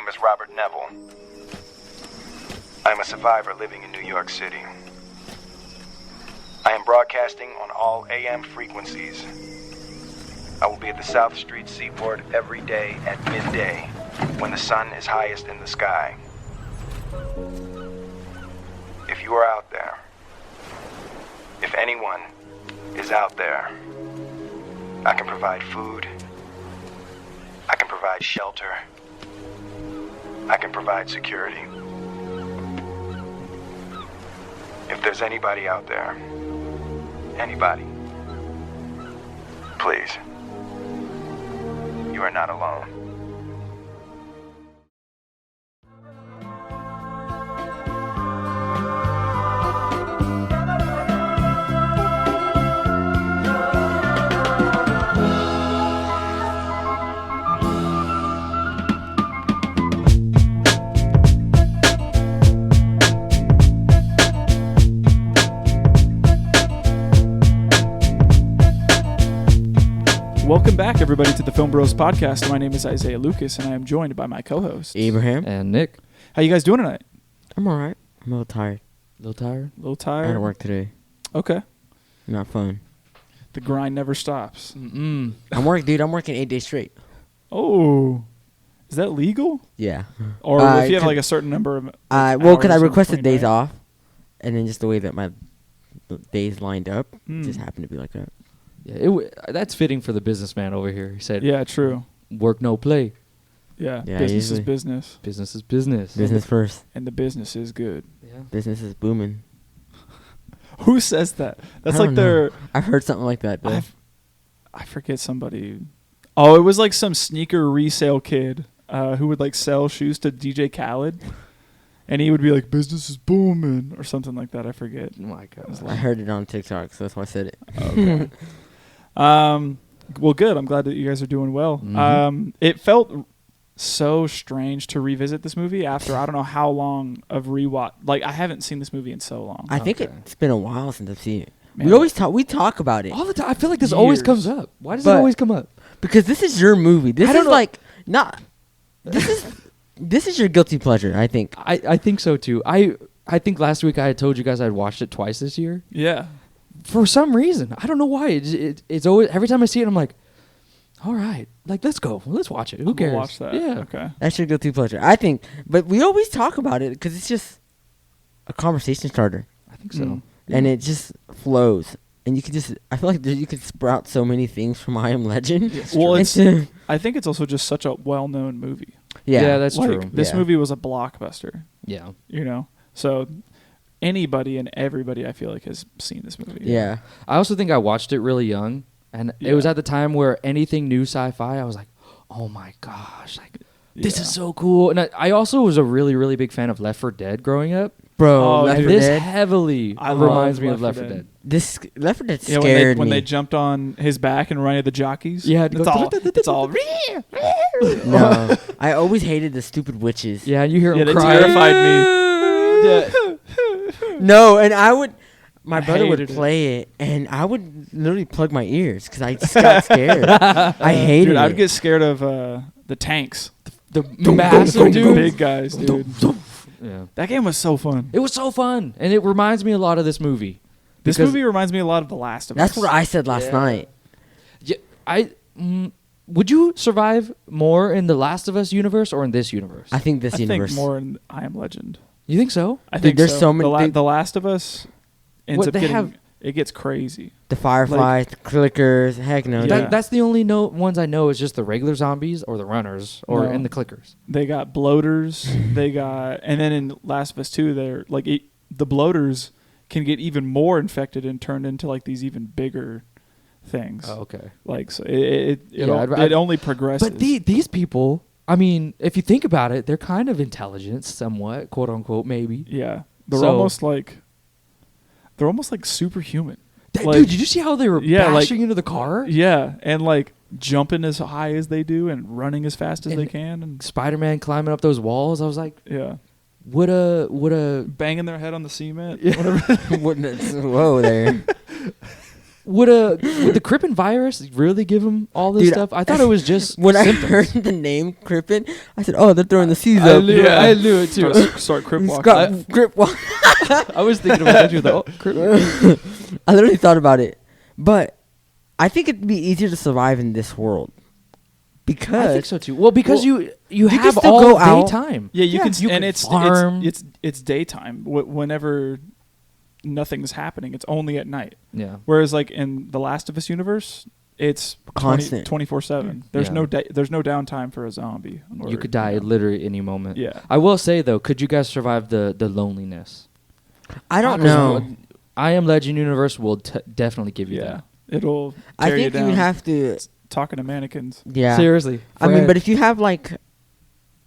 name is Robert Neville. I'm a survivor living in New York City. I am broadcasting on all AM frequencies. I will be at the South Street Seaport every day at midday when the sun is highest in the sky. If you are out there, if anyone is out there, I can provide food, I can provide shelter, I can provide security. If there's anybody out there, anybody, please, you are not alone. Welcome back, everybody, to the Film Bros podcast. My name is Isaiah Lucas, and I am joined by my co-host Abraham and Nick. How you guys doing tonight? I'm all right. I'm a little tired. A little tired? A little I had tired? to work today. Okay. Not fun. The grind never stops. Mm-mm. I'm working 8 days straight. Oh, is that legal? Yeah. Or if you have like a certain number of well, because I hours in requested between, days right? off, and then just the way that my days lined up, just happened to be like that. Yeah, that's fitting for the businessman over here. He said, Yeah, true. work, no play. Yeah, Yeah, business usually. is business, Business is business. Business first. and the business is good. Yeah. Business is booming. Who says that? That's I like don't their... know. I've heard something like that, though. I forget somebody. Oh, it was like some sneaker resale kid who would like sell shoes to DJ Khaled. And he would be like, business is booming, or something like that. I forget. Oh my God. I heard it on TikTok, so that's why I said it. Okay. Well, good. I'm glad that you guys are doing well. Mhm. It felt so strange to revisit this movie after I don't know how long of rewatch. Like, I haven't seen this movie in so long. I think Okay. it's been a while since I've seen it. Man. We talk about it All the time. I feel like this always Years. comes up. Why does it But- always come up? because this is your movie. This I don't is know. like not. This is your guilty pleasure. I think. I think so too. I think last week I had told you guys I'd watched it twice this year. Yeah. For some reason. I don't know why. It's always, every time I see it, I'm like, all right, like, let's go. Let's watch it. Who I'm gonna cares? watch that. Yeah. Okay. That's your guilty pleasure. I think, but we always talk about it because it's just a conversation starter, I think so. Mm. and it just flows. And you could just, I feel like you could sprout so many things from I Am Legend. Well, Into- I think it's also just such a well-known movie. Yeah, that's Like, true. This Yeah. movie was a blockbuster, Yeah. you know? So anybody and everybody, I feel like, has seen this movie. yeah. I also think I watched it really young, and it was Yeah. at the time where anything new sci-fi, I was like, oh my gosh, like this Yeah. is so cool. And I also was a really, really big fan of Left 4 Dead growing up. Bro, Oh, Left dude. 4 This Dead. heavily I reminds love me of Left Left 4 4 Dead. Dead. This Left 4 Dead Yeah, scared when me. they jumped on his back and ran at the jockeys. Yeah, it's all. It's all. No, I always hated the stupid witches. Yeah, and you hear Yeah, him they cry. terrified me. No, and my I brother would hated it. play it, and I would literally plug my ears because I just got scared. I hated Dude, it. I'd get scared of the tanks, The massive the dude. big guys, dude. Yeah. That game was so fun. It was so fun, and it reminds me a lot of this movie. This Because- movie reminds me a lot of The Last of Us. That's what I said last night. Yeah, would you survive more in the Last of Us universe or in this universe? I think this I universe. think more in I Am Legend. You think so? I Dude, think there's so many- The Last of Us ends What, up they getting. have- It gets crazy. The fireflies, the clickers. Heck no. Yeah. That's the only ones I know is just the regular zombies or the runners or No. in the clickers. They got bloaters. They got, and then in Last of Us 2, they're like the bloaters can get even more infected and turned into like these even bigger things. Oh, okay. Like so, it Yeah, I'd- only progresses. But these people, I mean, if you think about it, they're kind of intelligent, somewhat, quote unquote, maybe. yeah, they're So- almost like superhuman. Like- Dude, did you see how they were Yeah, like- bashing into the car? Yeah, and like jumping as high as they do and running as fast as And- they can, and Spider-Man climbing up those walls. I was like, yeah, would a banging their head on the cement. Yeah. Whatever. Whoa there. Would the Crippen virus really give him all this Dude, stuff? I thought it was just When symptoms. I heard the name Crippen, I said, "Oh, they're throwing the C's I up." knew, I knew it too. Start crip He's walking. got grip walk. I was thinking about that too. Crippen. I literally thought about it, but I think it'd be easier to survive in this world because I think so too. Well, because you can have still all go out. daytime. Yeah, you Yeah, can, you and can it's farm. it's daytime. Whenever nothing's happening, it's only at night. Yeah. Whereas like in the Last of Us universe, it's Constant. 24/7. There's Yeah. there's no downtime for a zombie. Or, You could die you know. literally any moment. Yeah. I will say though, could you guys survive the loneliness? I don't Because know. I Am Legend universe will definitely give you Yeah. It'll I carry think you you down. would have to. It's talking to mannequins. that. Yeah. Seriously. I mean, but if you have like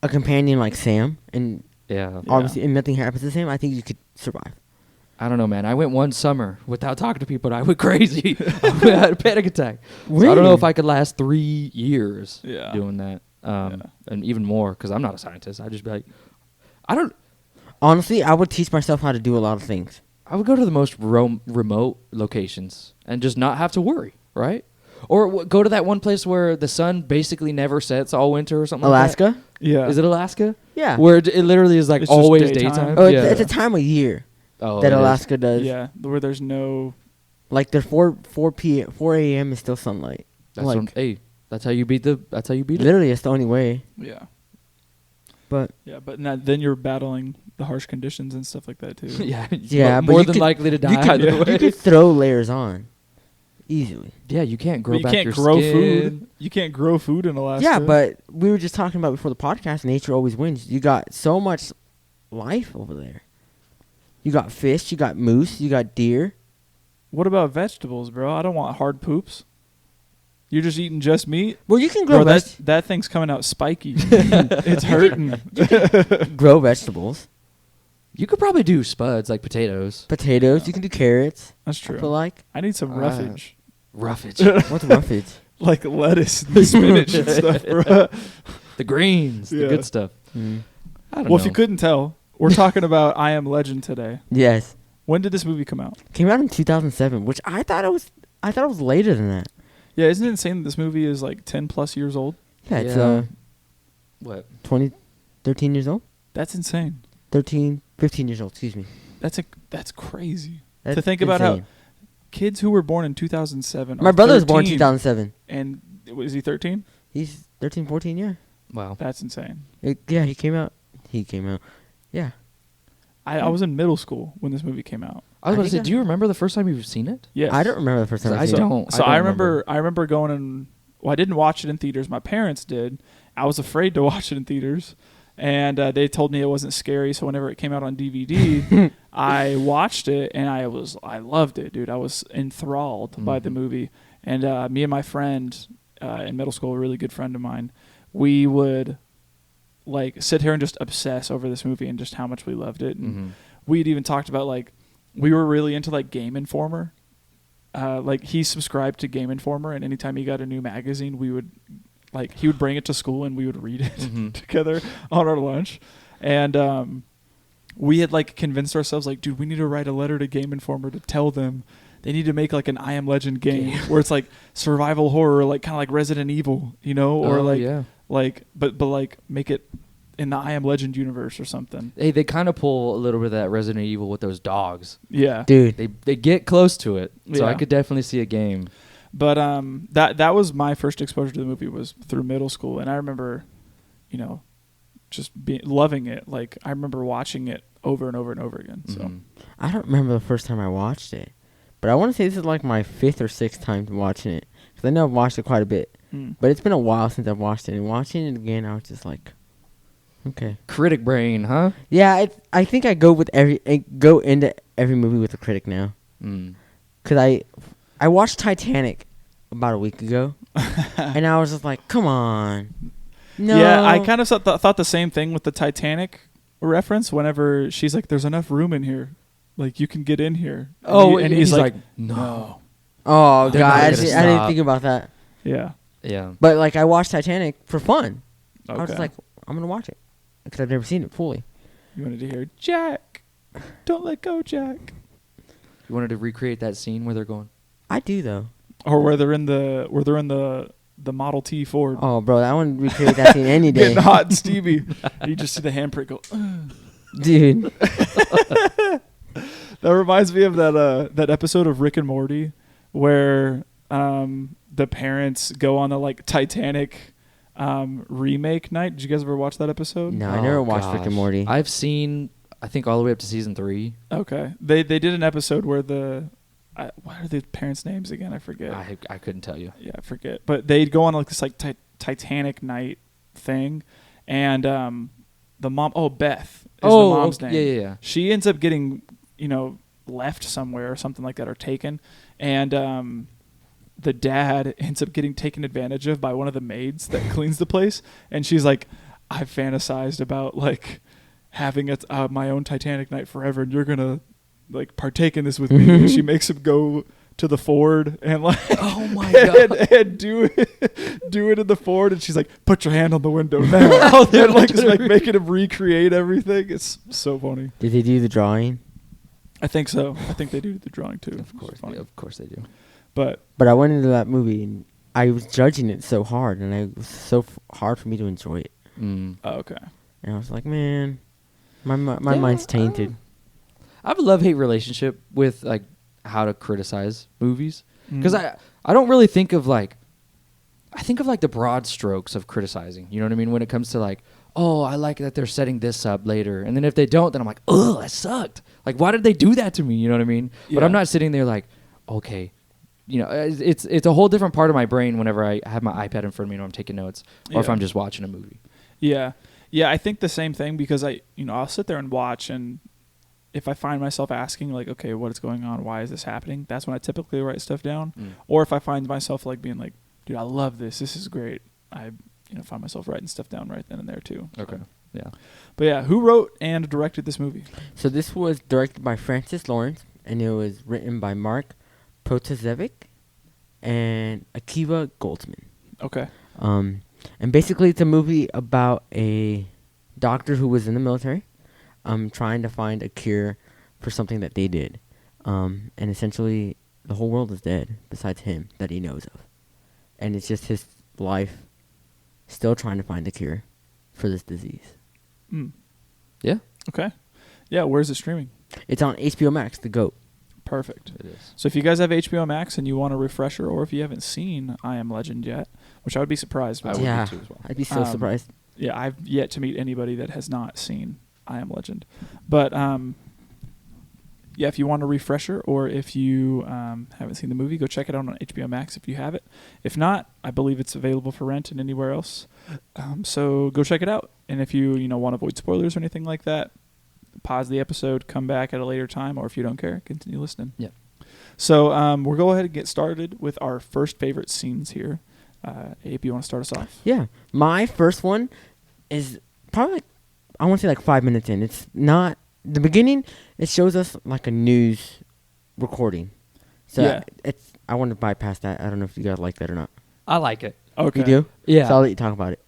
a companion like Sam, and yeah. obviously and nothing happens to Sam, I think you could survive. I don't know, man. I went one summer without talking to people, and I went crazy. I had a panic attack. So I don't know Really? if I could last 3 years Yeah. doing that, Yeah. and even more because I'm not a scientist. I'd just be like, I don't. Honestly, I would teach myself how to do a lot of things. I would go to the most remote locations and just not have to worry, right? Or go to that one place where the sun basically never sets all winter or something. Alaska? Like Yeah. that. Is it Alaska? Yeah. Where it literally is like It's just always daytime. daytime. Oh, yeah. it's a time of year Oh, that it is. Alaska does. Yeah, where there's no. Like there's 4 p.m. 4 a.m. is still sunlight. That's like what, hey, that's how you beat it. literally, it's the only way. Yeah. But Yeah, but then you're battling the harsh conditions and stuff like that too. yeah, Yeah, but more you than could- likely to you die. could, either way. you could throw layers on easily. Yeah, you can't grow But you back can't your grow skin. food. You can't grow food in Alaska. Yeah, but we were just talking about before the podcast. Nature always wins. You got so much life over there. You got fish. You got moose. You got deer. What about vegetables, bro? I don't want hard poops. You're just eating just meat? Well, you can grow Bro, that thing's coming out spiky. It's hurting. grow vegetables, You could probably do spuds like potatoes. potatoes. You can do carrots. That's I true. feel like I need some roughage. Roughage. what's roughage? Like lettuce and spinach and stuff, bro. The greens, the Yeah. good stuff. Mm. I don't Well, know. if you couldn't tell, we're talking about I Am Legend today. Yes, When did this movie come out? came out in 2007, which I thought it was. I thought it was later than that. Yeah, isn't it insane that this movie is like 10 plus years old? Yeah, it's Yeah. What? 13 years old. That's insane. 15 years old. Excuse me. That's crazy. That's to think about how insane. kids who were born in 2007 My are brother was born 13, 2007. And was he 13? He's 13, 14. Yeah. Wow. That's insane. Yeah, he came out. Yeah. I was in middle school when this movie came out. I was I about to say, think do you remember the first time you've seen it? Yes. I don't remember the first time I I seen it. don't. So I I don't remember going in. Well, I didn't watch it in theaters. My parents did. I was afraid to watch it in theaters, and they told me it wasn't scary. So whenever it came out on DVD, I watched it and I loved it, dude. I was enthralled by the movie. And me and my friend in middle school, a really good friend of mine, we would like sit here and just obsess over this movie and just how much we loved it. And we'd even talked about like we were really into like Game Informer. Like he subscribed to Game Informer, and anytime he got a new magazine, we would like he would bring it to school and we would read it together on our lunch. And we had like convinced ourselves like, dude, we need to write a letter to Game Informer to tell them they need to make like an I Am Legend game where it's like survival horror, like kind of like Resident Evil, you know, or but like make it in the I Am Legend universe or something. Hey, they kind of pull a little bit of that Resident Evil with those dogs. Yeah, Dude. They get close to it, so I Yeah. could definitely see a game. But that was my first exposure to the movie was through middle school, and I remember, you know, just loving it. Like I remember watching it over and over and over again. So I don't remember the first time I watched it, but I want to say this is like my 5th or 6th time watching it because I know I've watched it quite a bit. But it's been a while since I've watched it, and watching it again, I was just like, okay. Critic brain, huh? Yeah, I think I go into every movie with a critic now. Because I watched Titanic about a week ago, and I was just like, come on. No. Yeah, I kind of thought the same thing with the Titanic reference. Whenever she's like, "There's enough room in here, like you can get in here." And he's like, no. Oh, They're God, not I gonna didn't stop. think about that. Yeah. Yeah. But, like, I watched Titanic for fun. I was Okay. just like, I'm going to watch it. Because I've never seen it fully. You wanted to hear Jack, don't let go, Jack. You wanted to recreate that scene where they're going, I do though. Or where they're in the Model T Ford. Oh, bro, I want to recreate that scene any day, Getting hot and steamy. You just see the handprint go. dude. That reminds me of that episode of Rick and Morty where the parents go on the like Titanic remake night. Did you guys ever watch that episode? No, I never watched Rick and Morty. I've seen, I think, all the way up to season 3. Okay. They did an episode where what are the parents' names again? I forget. I couldn't tell you. Yeah, I forget. But they'd go on like this like Titanic night thing, and the mom, Beth is the mom's name. Yeah. She ends up getting left somewhere or something like that, or taken, and the dad ends up getting taken advantage of by one of the maids that cleans the place, and she's like, I've fantasized about like having my own Titanic night forever, and you're gonna like partake in this with me. And she makes him go to the Ford and like Oh my god. and do it in the Ford, and she's like, put your hand on the window now. And like it's like making him recreate everything. It's so funny. Did they do the drawing? I think so. I think they do the drawing too. Of course they do. But But I went into that movie and I was judging it so hard, and it was so hard for me to enjoy it. okay. And I was like, man, my mind's tainted. I have a love-hate relationship with like how to criticize movies, because I don't really think of like, I think of like the broad strokes of criticizing. You know what I mean? When it comes to like, oh, I like that they're setting this up later, and then if they don't, then I'm like, oh, that sucked. Like, why did they do that to me? You know what I mean? Yeah. But I'm not sitting there like, okay, it's a whole different part of my brain whenever I have my iPad in front of me and I'm taking notes, or if Yeah. I'm just watching a movie. Yeah. I think the same thing, because I'll sit there and watch, and if I find myself asking like, okay, what is going on? Why is this happening? That's when I typically write stuff down. Or if I find myself like being like, dude, I love this. This is great. I find myself writing stuff down right then and there too. Okay. So. Yeah. But yeah, who wrote and directed this movie? So this was directed by Francis Lawrence, and it was written by Mark Protosevich and Akiva Goldsman. Okay. And basically it's a movie about a doctor who was in the military, trying to find a cure for something that they did. And essentially the whole world is dead besides him that he knows of. And it's just his life still trying to find a cure for this disease. Yeah. Okay. Yeah, where's it streaming? It's on HBO Max, the GOAT. Perfect. It is. So if you guys have HBO Max and you want a refresher, or if you haven't seen I Am Legend yet, which I would be surprised by. I would be Yeah, too as well. I'd be so surprised. Yeah, I've yet to meet anybody that has not seen I Am Legend. But yeah, if you want a refresher, or if you haven't seen the movie, go check it out on HBO Max if you have it. If not, I believe it's available for rent and anywhere else. So go check it out. And if you want to avoid spoilers or anything like that, pause the episode, come back at a later time, or if you don't care, continue listening. Yeah. So we'll go ahead and get started with our first favorite scenes here. Abe, you want to start us off? Yeah. My first one is probably, like, I want to say like 5 minutes in. It's not, the beginning, it shows us like a news recording. So Yeah. I want to bypass that. I don't know if you guys like that or not. I like it. Okay. You do? Yeah. So I'll let you talk about it.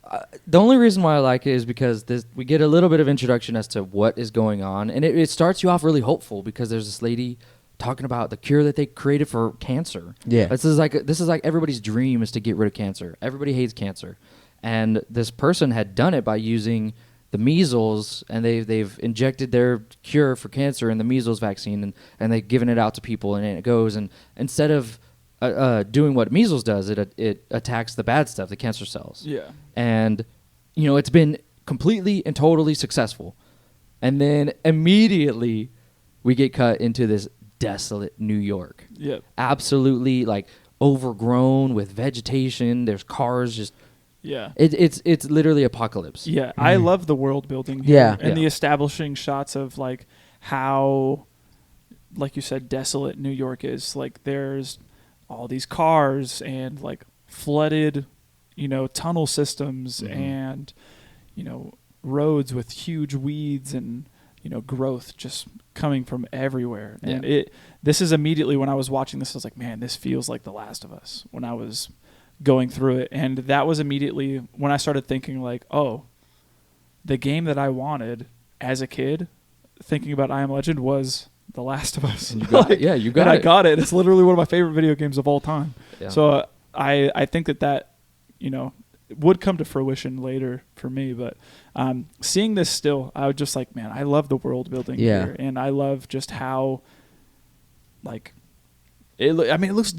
The only reason why I like it is because we get a little bit of introduction as to what is going on, and it starts you off really hopeful, because there's this lady talking about the cure that they created for cancer. Yeah. This is like everybody's dream is to get rid of cancer. Everybody hates cancer, and this person had done it by using the measles, and they've injected their cure for cancer in the measles vaccine, and they've given it out to people, and it goes, and instead of doing what measles does, it attacks the bad stuff, the cancer cells. Yeah. And it's been completely and totally successful. And then immediately we get cut into this desolate New York. Yep. Absolutely like overgrown with vegetation. There's cars just Yeah. it's literally apocalypse. Yeah, I love the world building here, Yeah. and the Yeah. establishing shots of like how, like you said, desolate New York is. Like there's all these cars and like flooded, tunnel systems, and roads with huge weeds and growth just coming from everywhere. And this is immediately when I was watching this, I was like, man, this feels like The Last of Us when I was going through it. And that was immediately when I started thinking like, oh, the game that I wanted as a kid, thinking about I Am Legend, was The Last of Us. And you got it. Yeah, you got and it. I got it. It's literally one of my favorite video games of all time. Yeah. So I think that would come to fruition later for me. But seeing this still, I was just like, man, I love the world building here, and I love just how like. It looks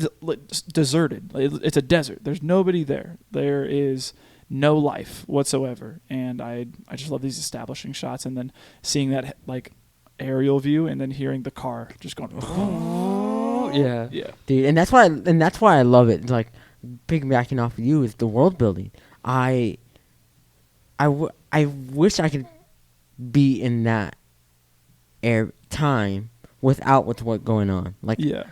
deserted. It's a desert. There's nobody there. There is no life whatsoever. And I just love these establishing shots, and then seeing that like aerial view, and then hearing the car just going. Yeah. Dude, and that's why I love it. Like piggybacking off of you is the world building. I wish I could be in that time without what's going on. Like Yeah.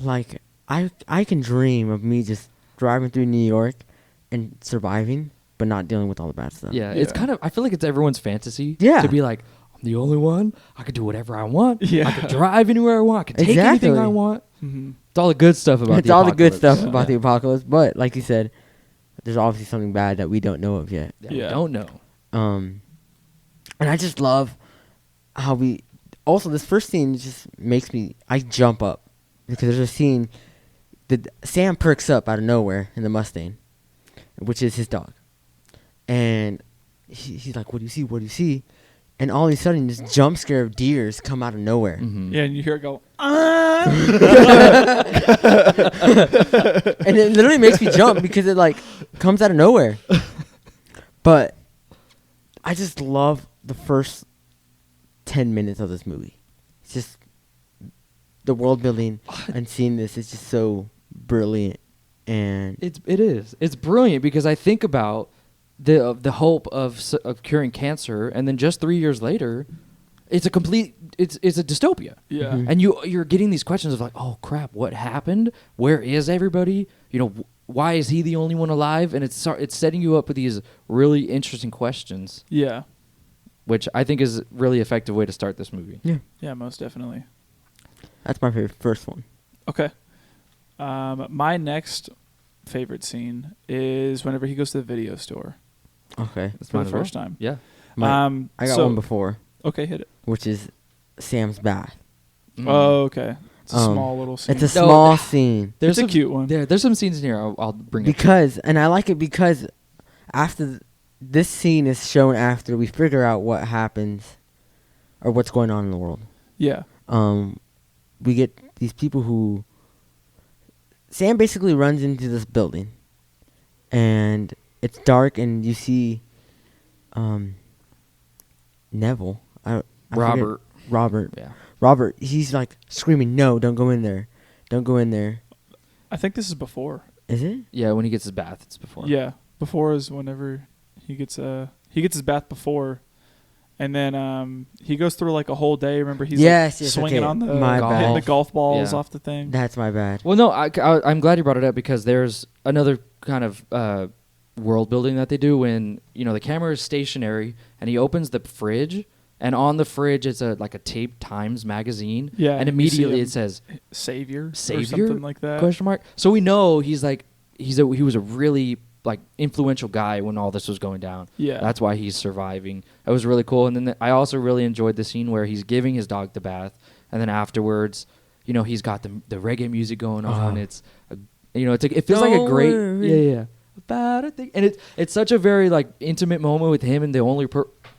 Like I can dream of me just driving through New York and surviving, but not dealing with all the bad stuff. Yeah, it's kind of. I feel like it's everyone's fantasy. Yeah. To be like, I'm the only one. I could do whatever I want. Yeah. I could drive anywhere I want. I could take Exactly. anything I want. Mm-hmm. It's all the good stuff about It's the all the good apocalypse. stuff about the apocalypse, but like you said, there's obviously something bad that we don't know of yet. Yeah, we Yeah. don't know. And I just love how we. Also, this first scene just makes me. I jump up because there's a scene that Sam perks up out of nowhere in the Mustang, which is his dog, and he's like, "What do you see? What do you see?" And all of a sudden, this jump scare of deers come out of nowhere. Mm-hmm. Yeah, and you hear it go. And it literally makes me jump because it like comes out of nowhere. But I just love the first 10 minutes of this movie. It's just the world building and seeing this is just so brilliant. And It is. It's brilliant because I think about the hope of curing cancer, and then just 3 years later, it's a complete. It's a dystopia. Yeah. Mhm. And you're getting these questions of like, oh crap, what happened? Where is everybody? Why is he the only one alive? And it's setting you up with these really interesting questions, Yeah. which I think is a really effective way to start this movie. yeah, Yeah, most definitely. that's my favorite first one. Okay. My next favorite scene is whenever he goes to the video store Okay. That's for mine the as well. first time. Yeah. I got so- one before, Okay, hit it. which is Sam's bath. Mm. Oh, okay. It's a Um, small little scene. It's a No, small scene. It's a cute one. There's some scenes in here I'll bring up. And I like it because after this scene is shown after we figure out what happens or what's going on in the world. Yeah. We get these people who Sam basically runs into this building and it's dark and you see Neville. I forget- Robert. Yeah. Robert, he's like screaming, "No, don't go in there. Don't go in there." I think this is before. Is it? Yeah, when he gets his bath, it's before. Yeah. Before is whenever he gets his bath before, and then he goes through like a whole day. Remember he's Yes, like yes, swinging okay. on the My hitting bad. the golf balls Yeah. off the thing. That's my bad. Well, no, I'm glad you brought it up because there's another kind of world building that they do when the camera is stationary and he opens the fridge and on the fridge it's a taped Times magazine. Yeah, and you see immediately him. it says Savior or Savior something like that. question mark. So we know he was a really like influential guy when all this was going down. Yeah. That's why he's surviving. That was really cool. And then I also really enjoyed the scene where he's giving his dog the bath, and then afterwards, he's got the reggae music going on. It feels like a great worry. about a thing, and it's such a very like intimate moment with him and the only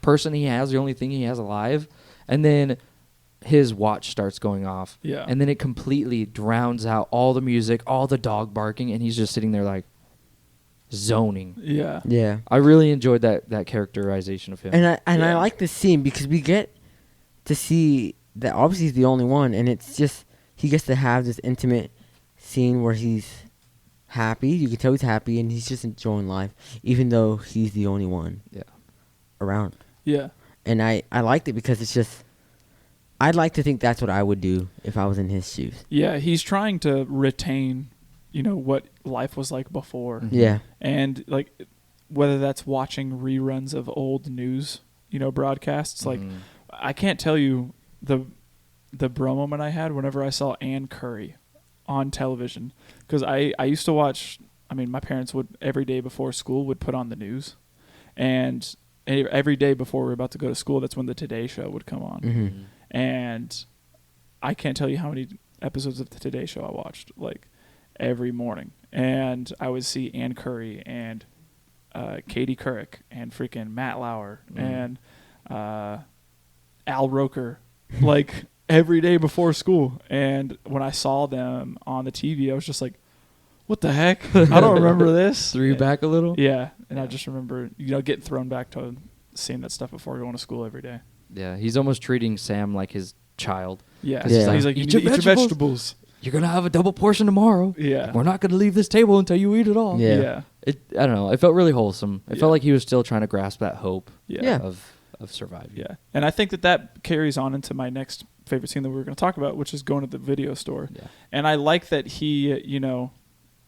person he has, the only thing he has alive, and then his watch starts going off. Yeah. And then it completely drowns out all the music, all the dog barking, and he's just sitting there like zoning. Yeah. Yeah. I really enjoyed that characterization of him. And I Yeah. like this scene because we get to see that obviously he's the only one, and it's just he gets to have this intimate scene where he's happy. You can tell he's happy, and he's just enjoying life, even though he's the only one Yeah. around. Yeah. And I liked it because it's just I'd like to think that's what I would do if I was in his shoes. Yeah. He's trying to retain, what life was like before. Mhm. Yeah. And like whether that's watching reruns of old news, broadcasts. Like Mhm. I can't tell you the bro moment I had whenever I saw Ann Curry on television, because I used to watch. I mean, my parents would every day before school would put on the news, and every day before we were about to go to school, that's when the Today Show would come on. Mm-hmm. And I can't tell you how many episodes of the Today Show I watched, like every morning. And I would see Ann Curry and Katie Couric and freaking Matt Lauer and Al Roker, like every day before school. And when I saw them on the TV, I was just like, what the heck? I don't remember this. Threw you back a little? Yeah. And I just remember, getting thrown back to seeing that stuff before going to school every day. Yeah, he's almost treating Sam like his child. Yeah. 'Cause He's like, you need to eat your vegetables. You're going to have a double portion tomorrow. Yeah. We're not going to leave this table until you eat it all. Yeah. I don't know. It felt really wholesome. It felt like he was still trying to grasp that hope Yeah. of surviving. Yeah. And I think that carries on into my next favorite scene that we were going to talk about, which is going to the video store. Yeah. And I like that he,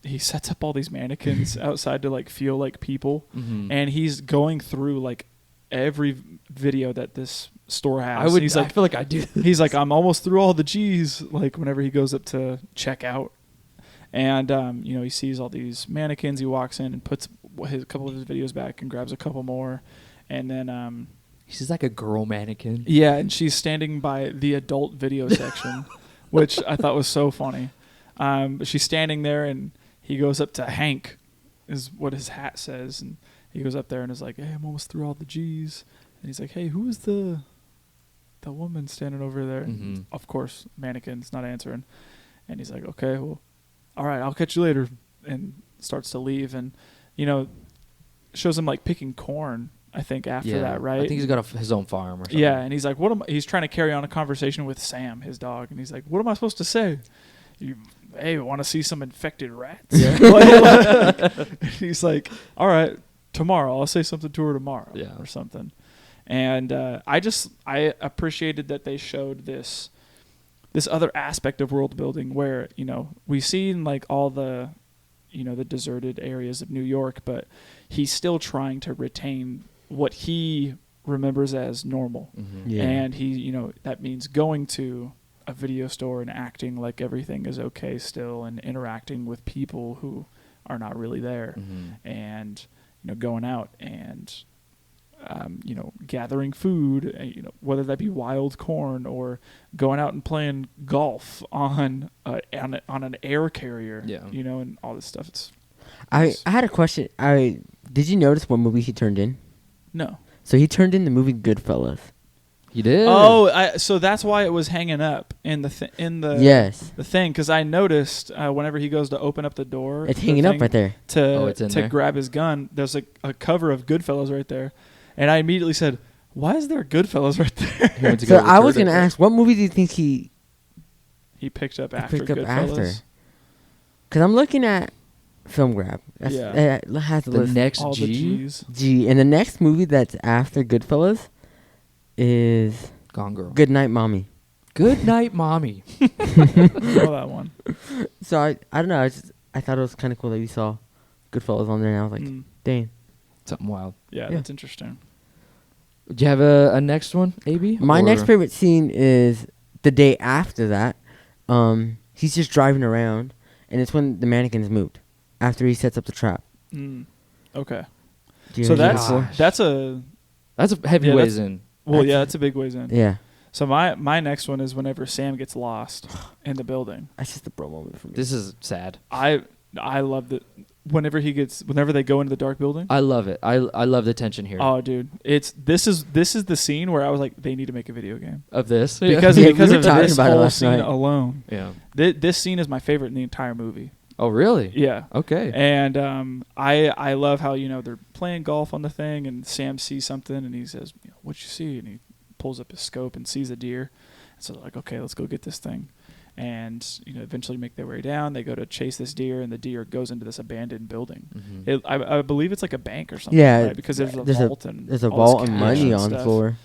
he sets up all these mannequins outside to like feel like people. Mm-hmm. And he's going through like every video that this store has. I He's like, feel like I do. he's like, I'm almost through all the G's, like whenever he goes up to check out. And, he sees all these mannequins. He walks in and puts a couple of his videos back and grabs a couple more. And then, She's like a girl mannequin. yeah, and she's standing by the adult video section, which I thought was so funny. She's standing there, and he goes up to Hank, is what his hat says. And he goes up there and is like, hey, I'm almost through all the G's. And he's like, hey, who is the woman standing over there? Mm-hmm. Of course, mannequin's not answering. And he's like, okay, well, all right, I'll catch you later. And starts to leave. And, shows him like picking corn, I think, after that, right? I think he's got his own farm or something. Yeah, and he's like, he's trying to carry on a conversation with Sam, his dog. And he's like, what am I supposed to say? Hey, want to see some infected rats? Yeah. He's like, all right, tomorrow. I'll say something to her tomorrow or something. And I appreciated that they showed this other aspect of world building where, we've seen like all the, the deserted areas of New York, but he's still trying to retain what he remembers as normal. Mm-hmm. Yeah. And he, that means going to a video store and acting like everything is okay still and interacting with people who are not really there. Mm-hmm. And, going out and, gathering food, whether that be wild corn or going out and playing golf on an air carrier, and all this stuff. I had a question. Did you notice what movie he turned in? No. So he turned in the movie Goodfellas. He did. Oh, so that's why it was hanging up in the Yes. the thing, because I noticed whenever he goes to open up the door, It's hanging up right there. to grab his gun. There's a cover of Goodfellas right there, and I immediately said, "Why is there Goodfellas right there?" So I was gonna ask, what movie do you think he picked up after picked up Goodfellas. after? Because I'm looking at Film Grab. It has the The list. next All the G. G's. G, and the next movie that's after Goodfellas is Gone Girl. Good Night, Mommy. Good night, mommy. I know that one. So I don't know. I thought it was kind of cool that we saw Goodfellas on there, and I was like, Mm. dang. Something wild. Yeah, that's interesting. Do you have a next one, AB? My Or- next favorite scene is the day after that. He's just driving around, and it's when the mannequins moved after he sets up the trap. Okay. Do you So remember that's before? that's a That's a heavy Yeah, ways that's- in. that's a big ways in. Yeah. So my next one is whenever Sam gets lost in the building. That's just a bro moment for me. This is sad. I love that whenever they go into the dark building. I love it. I love the tension here Oh, dude, this is the scene where I was like, they need to make a video game of this. because Yeah, we because were of talking this about it whole last scene night. alone. Yeah. This scene is my favorite in the entire movie. Oh, really? Yeah. Okay. And I love how they're playing golf on the thing, and Sam sees something, and he says, "What you see?" And he pulls up his scope and sees a deer. And so they're like, "Okay, let's go get this thing." And eventually make their way down. They go to chase this deer, and the deer goes into this abandoned building. Mhm. I believe it's like a bank or something. Yeah, right? Because there's a there's vault and There's a all this vault and cash money and on the stuff. floor.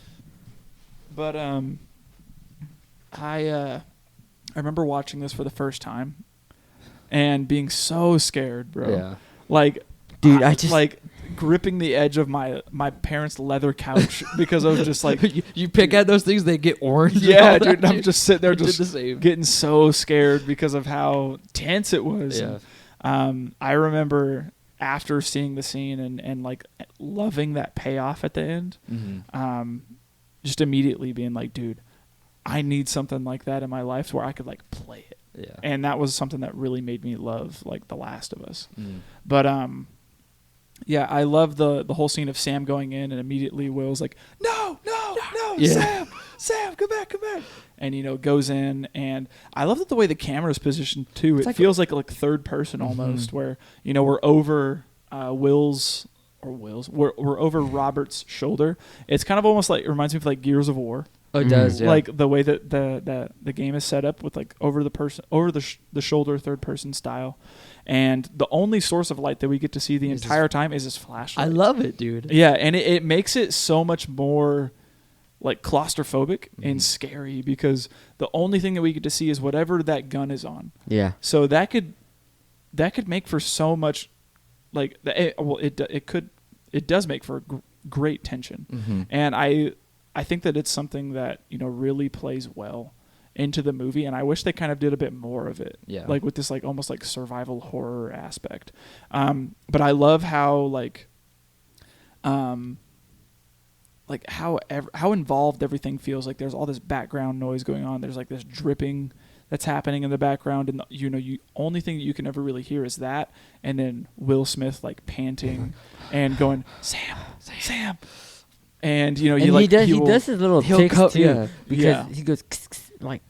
But I remember watching this for the first time and being so scared, bro. Yeah. Like, Dude, I just- like gripping the edge of my parents' leather couch because I was just like, you pick at those things, they get orange. and yeah, all that, dude. I'm just sitting there, I did just the same. getting so scared because of how tense it was. Yeah. And, I remember after seeing the scene and like loving that payoff at the end. Mhm. Just immediately being like, dude, I need something like that in my life where I could like play it. Yeah. And that was something that really made me love like The Last of Us. Mm. But yeah, I love the whole scene of Sam going in and immediately Will's like, no, Yeah. Sam, come back. And, you know, goes in. And I love that the way the camera is positioned, too. It's It like feels like third person almost, where, you know, we're over we're over Robert's shoulder. It's kind of almost like, it reminds me of like Gears of War. Oh, it does, yeah. Like the way that the game is set up with like over the shoulder third person style. And the only source of light that we get to see the entire time is his flashlight. I love it, dude. Yeah, and it makes it so much more like claustrophobic and scary because the only thing that we get to see is whatever that gun is on. Yeah. So that could make for so much like it does make for great tension. Mm-hmm. And I think that it's something that, you know, really plays well into the movie, and I wish they kind of did a bit more of it. Yeah. Like with this like almost like survival horror aspect. But I love how how involved everything feels. Like there's all this background noise going on. There's like this dripping that's happening in the background, and you only thing that you can ever really hear is that, and then Will Smith like panting and going Sam. And you know, And he does his little ticks too, yeah. because Yeah. he goes like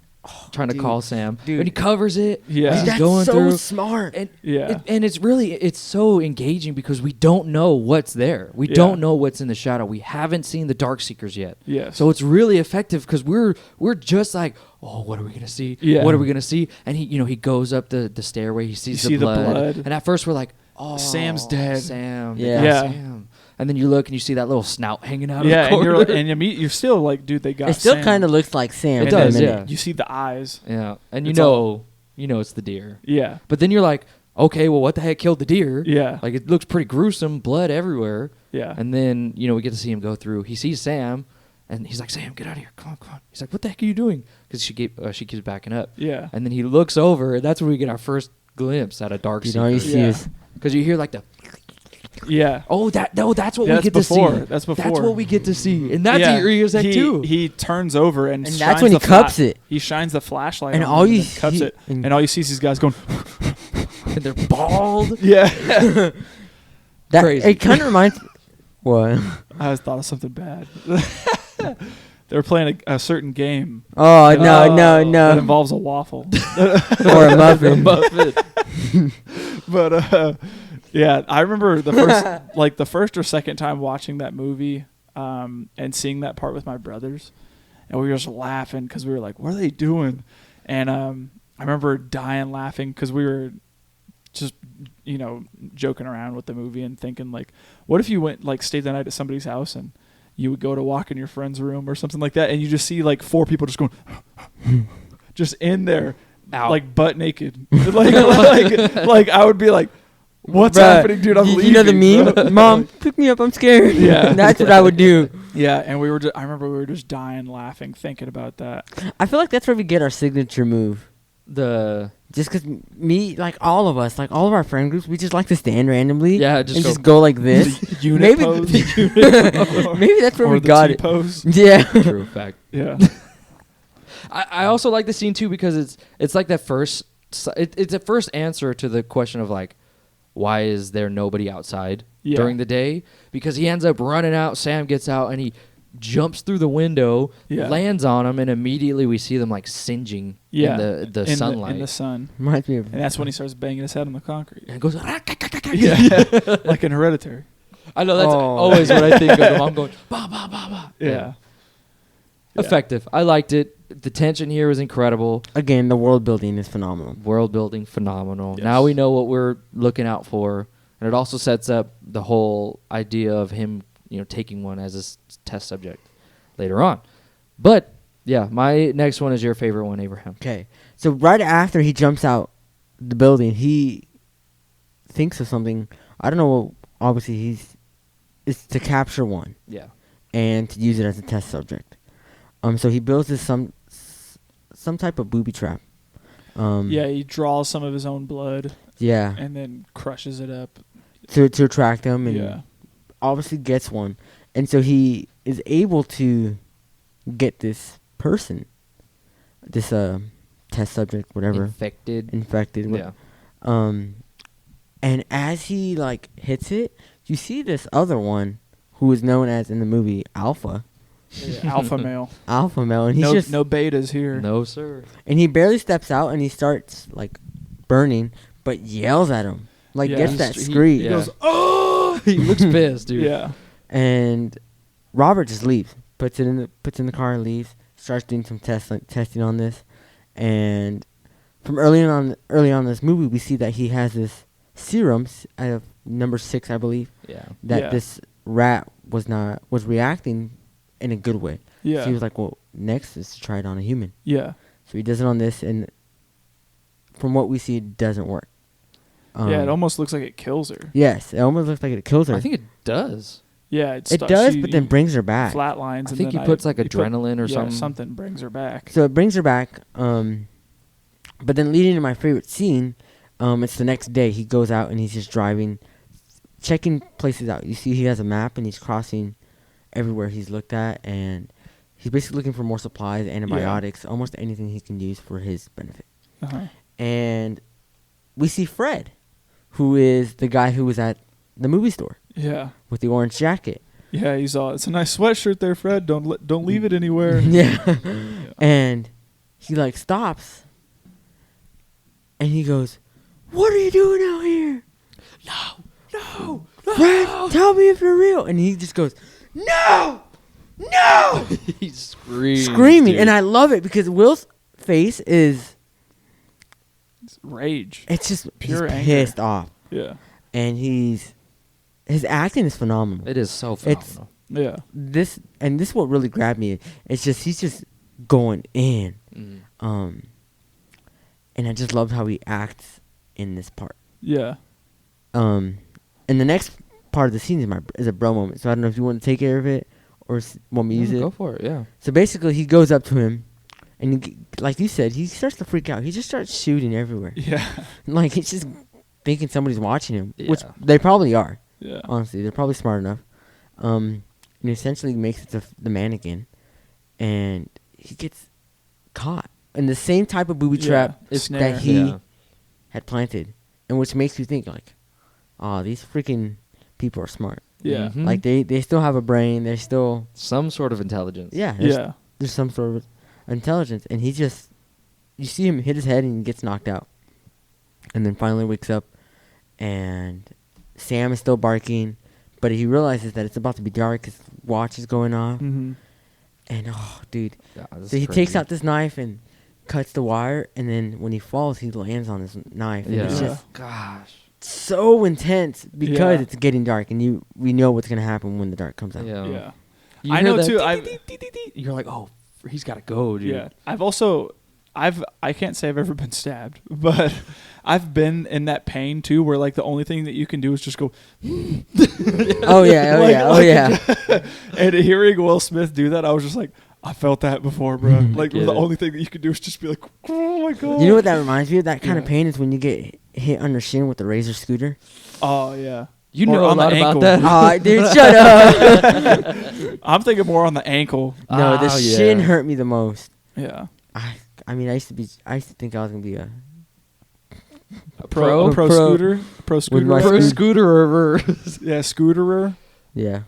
Trying to call Sam. Dude. And he covers it. Yeah. He's that's going so through. smart. And Yeah. and it's so engaging because we don't know what's there. We Yeah. don't know what's in the shadow. We haven't seen the Darkseekers yet. Yes. So it's really effective because we're just like, oh, what are we gonna see? Yeah. What are we gonna see? And he goes up the stairway. He sees You see the blood. blood. And at first we're like, oh, Sam's dead. Sam. Yeah. They got Yeah. Sam. And then you look and you see that little snout hanging out. Yeah, of the and corner. you're still like, dude, they got It still Sam. kind of looks like Sam. It for a does, minute. yeah. You see the eyes. Yeah. And It's you know it's the deer. Yeah. But then you're like, okay, well, what the heck killed the deer? Yeah. Like, it looks pretty gruesome, blood everywhere. Yeah. And then, we get to see him go through. He sees Sam, and he's like, Sam, get out of here. Come on. He's like, what the heck are you doing? Because she keeps backing up. Yeah. And then he looks over, and that's where we get our first glimpse at a Dude, all you Darkseeker. see Yeah. is Because you hear, like, the... Yeah. Oh, that's what Yeah, we get that's to before. see. That's before. That's what we get to see. And that's Yeah. eerie too. He turns over and And shines that's when he the cups it. He shines the flashlight And on all him you then cups see- it, and all you see is these guys going, And they're bald. yeah. that. Crazy. It kind of reminds. What? I just thought of something bad. They were playing a certain game Oh no that involves a waffle. or a muffin. But yeah, I remember the first or second time watching that movie and seeing that part with my brothers, and we were just laughing because we were like, "What are they doing?" And I remember dying laughing because we were just joking around with the movie and thinking like, "What if you went like stayed the night at somebody's house and you would go to walk in your friend's room or something like that, and you just see like 4 people just going, just in there." Out. Like butt naked, like I would be like, "What's Bruh, happening, dude? I'm leaving." You know the bro." meme? Mom, pick me up. I'm scared. Yeah. That's what I would do. Yeah, and I remember we were just dying laughing thinking about that. I feel like that's where we get our signature move. Just because like all of us, like all of our friend groups, we just like to stand randomly. Yeah, and just just go like this. Unit Maybe, pose. maybe that's where Or we the got it. T-pose. Yeah. True fact. Yeah. I also like the scene too because it's like that first it's a first answer to the question of like, why is there nobody outside Yeah. during the day? Because he ends up running out. Sam gets out and he jumps through the window, Yeah. lands on him, and immediately we see them like singeing Yeah. in the sunlight. in the sun, Reminds me of. and that's when he starts banging his head on the concrete. and it goes. Yeah, like in Hereditary. I know that's Oh. always what I think of him. I'm going ba ba ba ba. Yeah. Effective. I liked it. The tension here was incredible. Again, the world building is phenomenal. World building phenomenal. Yes. Now we know what we're looking out for, and it also sets up the whole idea of him, taking one as a test subject later on. But yeah, my next one is your favorite one, Abraham. Okay, so right after he jumps out the building, he thinks of something. I don't know. Obviously, it's to capture one Yeah. and to use it as a test subject. So he builds this some type of booby trap. Yeah, he draws some of his own blood Yeah. and then crushes it up. To attract them, and Yeah. obviously gets one, and so he is able to get this person this test subject, whatever, infected. Yeah. And as he like hits it, you see this other one who is known as in the movie Alpha. Alpha male. Alpha male, and he's No, just no betas here. No, sir. and he barely steps out, and he starts like burning, but yells at him, like Yeah, gets he's- that he- scream, yeah. He goes, oh! He looks pissed, dude. Yeah. and Robert just leaves, puts in the car, and leaves. Starts doing some testing on this, and from early on in this movie, we see that he has this serum, number 6, I believe, Yeah. that Yeah. this rat was reacting in a good way. Yeah. So he was like, well, next is to try it on a human. Yeah. So he does it on this, and from what we see, it doesn't work. Yeah, it almost looks like it kills her. Yes, it almost looks like it kills her. I think it does. Yeah, it does, but then brings her back. Flatlines. I and think he then puts like he put- adrenaline or yeah, something. something brings her back. So it brings her back. But then leading to my favorite scene, it's the next day. He goes out and he's just driving, checking places out. You see he has a map and he's crossing everywhere he's looked at, and he's basically looking for more supplies, antibiotics, almost anything he can use for his benefit. Uh-huh. And we see Fred, who is the guy who was at the movie store Yeah. with the orange jacket. Yeah, he's all, it's a nice sweatshirt there, Fred. Don't leave it anywhere. Yeah. And he like stops and he goes, "What are you doing out here? No. Fred, tell me if you're real." And he just goes, "No! No!" He's screaming. Screaming. dude. And I love it because Will's face is, It's rage. it's just Pure he's anger. pissed off. Yeah. And his acting is phenomenal. It is so It's- phenomenal. Yeah. This is what really grabbed me. It's just he's just going in. Mm. And I just loved how he acts in this part. Yeah. And the next part of the scene is a bro moment. So I don't know if you want to take care of it or want me to use Yeah, it. Go for it, yeah. So basically, he goes up to him, and like you said, he starts to freak out. He just starts shooting everywhere. Yeah. Like he's just thinking somebody's watching him, which Yeah. they probably are. Yeah. Honestly, they're probably smart enough. And essentially makes it to the mannequin, and he gets caught in the same type of booby trap snare. that he Yeah. had planted, and which makes you think like, oh, these freaking people are smart. Yeah. Mhm. Like they still have a brain. They're still Some sort of intelligence. Yeah. There's some sort of intelligence, and you see him hit his head and he gets knocked out, and then finally wakes up, and Sam is still barking, but he realizes that it's about to be dark. His watch is going off, Mm-hmm. and oh, dude! Yeah, this So is he takes crazy. out this knife and cuts the wire, and then when he falls, he lands on his knife. And it's Yeah. just Gosh. so intense because Yeah. it's getting dark, and we know what's gonna happen when the dark comes out. Yeah. Yeah. You I hear know that too. You're like, oh, he's got to go, dude. Yeah. I can't say I've ever been stabbed, but I've been in that pain too, where like the only thing that you can do is just go. Oh yeah, Like- oh yeah. And hearing Will Smith do that, I was just like, I felt that before, bro. Like Get the it. only thing that you can do is just be like, oh my god. You know what that reminds me of? That kind of Yeah. pain is when you get hit on the shin with the razor scooter. Oh yeah. You Or know a on the lot about ankle. that. Oh, dude, shut up. I'm thinking more on the ankle. No, the Oh, yeah. shin hurt me the most. Yeah. I mean, I used to think I was gonna be a Pro Pro. scooter. Pro With scooter. my Pro rider? scooterer Yeah, scooterer. yeah.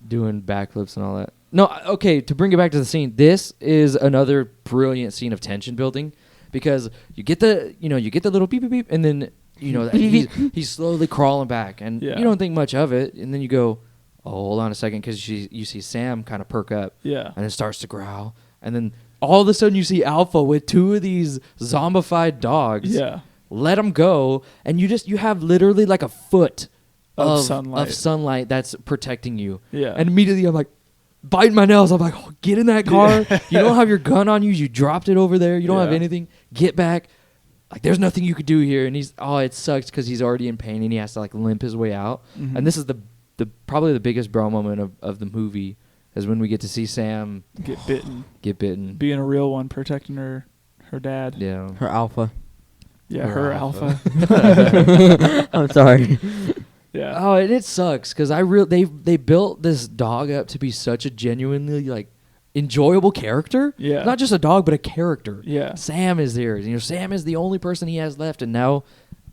doing backflips and all that. No, okay, to bring it back to the scene, this is another brilliant scene of tension building because you get the little beep beep beep, and then he's slowly crawling back, and Yeah. you don't think much of it, and then you go, oh, hold on a second, because you see Sam kind of perk up, Yeah. and it starts to growl, and then all of a sudden you see Alpha with two of these zombified dogs. Yeah. Let them go, and you have literally like a foot Of of sunlight that's protecting you. Yeah. And immediately I'm like biting my nails. I'm like, oh, get in that car. You don't have your gun on you. You dropped it over there. You don't have Yeah. anything. Get back. Like there's nothing you could do here. And it sucks because he's already in pain and he has to like limp his way out. Mhm. And this is the probably the biggest bro moment of the movie is when we get to see Sam Get bitten. get bitten. Being a real one, protecting her dad. Yeah. Her alpha. Yeah, Her her alpha. alpha. I'm sorry. Yeah. Oh, and it sucks because they built this dog up to be such a genuinely like enjoyable character. Yeah. Not just a dog, but a character. Yeah. Sam is there. You know, Sam is the only person he has left, and now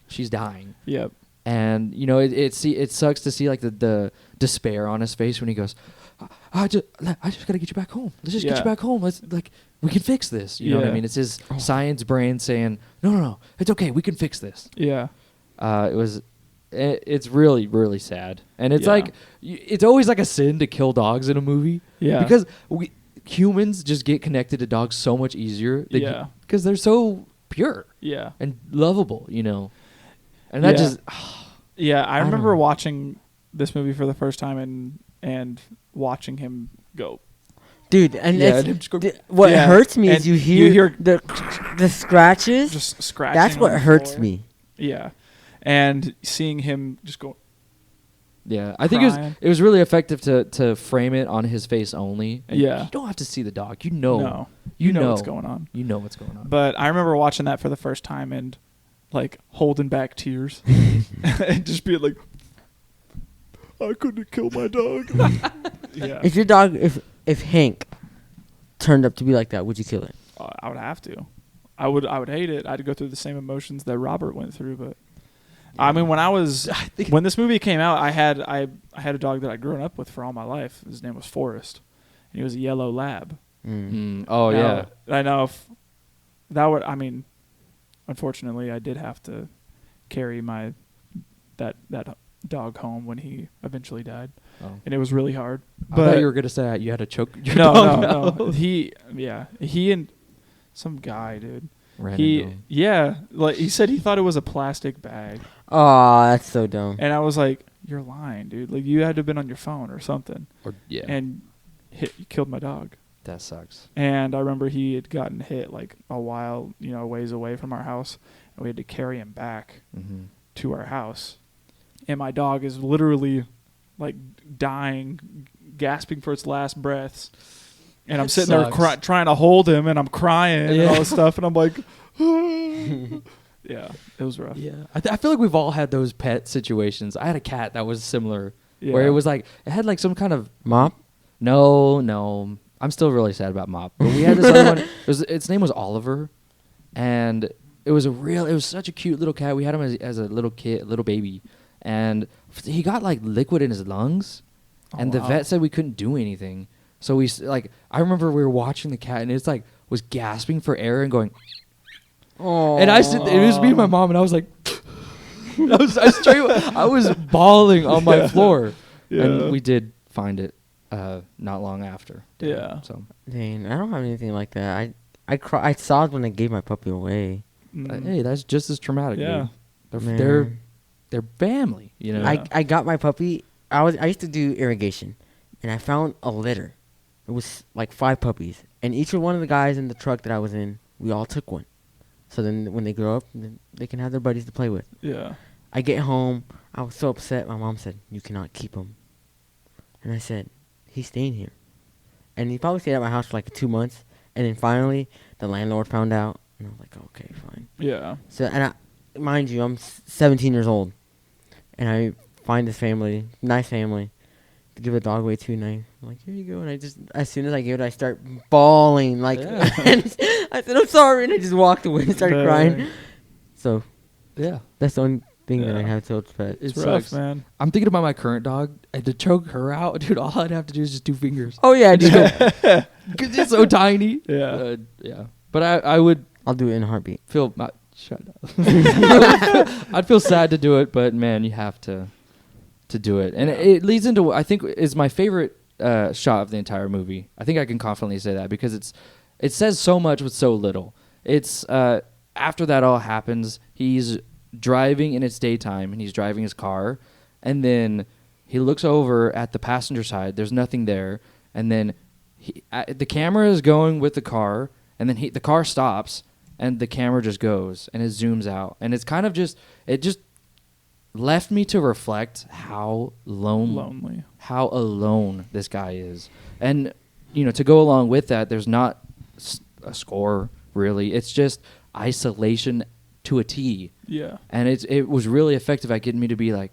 she's dying. Yep. And you know, it sucks to see like the despair on his face when he goes, I just gotta get you back home. Let's just get you back home. Let's we can fix this. You know what I mean? It's his science brain saying, no, it's okay. We can fix this. Yeah. It's really, really sad. And it's like, it's always like a sin to kill dogs in a movie. Yeah. Because humans just get connected to dogs so much easier. Because they're so pure. Yeah. And lovable, you know. And that just... I remember watching this movie for the first time and watching him go. Dude, and what hurts me is you hear the scratches. Just scratching. That's what hurts me. Yeah. And seeing him just go. Yeah, I think it was really effective to frame it on his face only. And you don't have to see the dog. You know what's going on. You know what's going on. But I remember watching that for the first time and like holding back tears and just being like, I couldn't kill my dog. Yeah. If your dog, if Hank turned up to be like that, would you kill it? I would have to. I would hate it. I'd go through the same emotions that Robert went through, but I mean, when this movie came out, I had a dog that I'd grown up with for all my life. His name was Forrest, and he was a yellow lab. Oh, yeah. I know if that would. I mean, unfortunately, I did have to carry that dog home when he eventually died, and it was really hard. But I thought you were gonna say you had to choke your dog. No. He and some guy, dude. Random. Like he said, he thought it was a plastic bag. Oh, that's so dumb. And I was like, "You're lying, dude. Like you had to have been on your phone or something." And you killed my dog. That sucks. And I remember he had gotten hit like a while, ways away from our house, and we had to carry him back to our house. And my dog is literally like dying, gasping for its last breaths. And I'm sitting there trying to hold him, and I'm crying and all this stuff. And I'm like, yeah, it was rough. Yeah, I feel like we've all had those pet situations. I had a cat that was similar, where it was like it had like some kind of Mop. No, I'm still really sad about Mop. But we had this other one. Its name was Oliver, and it was such a cute little cat. We had him as a little baby, and he got like liquid in his lungs, and the vet said we couldn't do anything. So I remember we were watching the cat, and it's like was gasping for air and going. Oh. And it was me and my mom, and I was like, I was bawling on my floor, and we did find it not long after. Yeah. So. Dang, I don't have anything like that. I saw it when I gave my puppy away. Hey, that's just as traumatic. Yeah. Dude. They're family. You know. I got my puppy. I used to do irrigation, and I found a litter. It was like 5 puppies, and each one of the guys in the truck that I was in, we all took one. So then when they grow up, they can have their buddies to play with. Yeah. I get home. I was so upset. My mom said, "You cannot keep him." And I said, "He's staying here." And he probably stayed at my house for like 2 months. And then finally, the landlord found out. And I was like, okay, fine. Yeah. So, and mind you, I'm 17 years old. And I find this family, nice family, to give a dog away to. And I'm like, here you go. And as soon as I give it, I start bawling. Like, and I said, I'm sorry. And I just walked away and started crying. So, yeah, that's the only thing that I have to pet. It's rough, man. I'm thinking about my current dog. And to choke her out, dude, all I'd have to do is just 2 fingers. Oh, yeah, just go. Because it's so tiny. Yeah. Yeah. But I would. I'll do it in a heartbeat. Shut up. I'd feel sad to do it, but man, you have to do it. And it leads into what I think is my favorite shot of the entire movie. I think I can confidently say that because it says so much with so little. It's after that all happens, he's driving and it's daytime and he's driving his car, and then he looks over at the passenger side. There's nothing there, and then the camera is going with the car, and then the car stops. And the camera just goes, and it zooms out. And it's kind of it just left me to reflect how lonely, how alone this guy is. And, to go along with that, there's not a score, really. It's just isolation to a T. Yeah. And it was really effective at getting me to be like,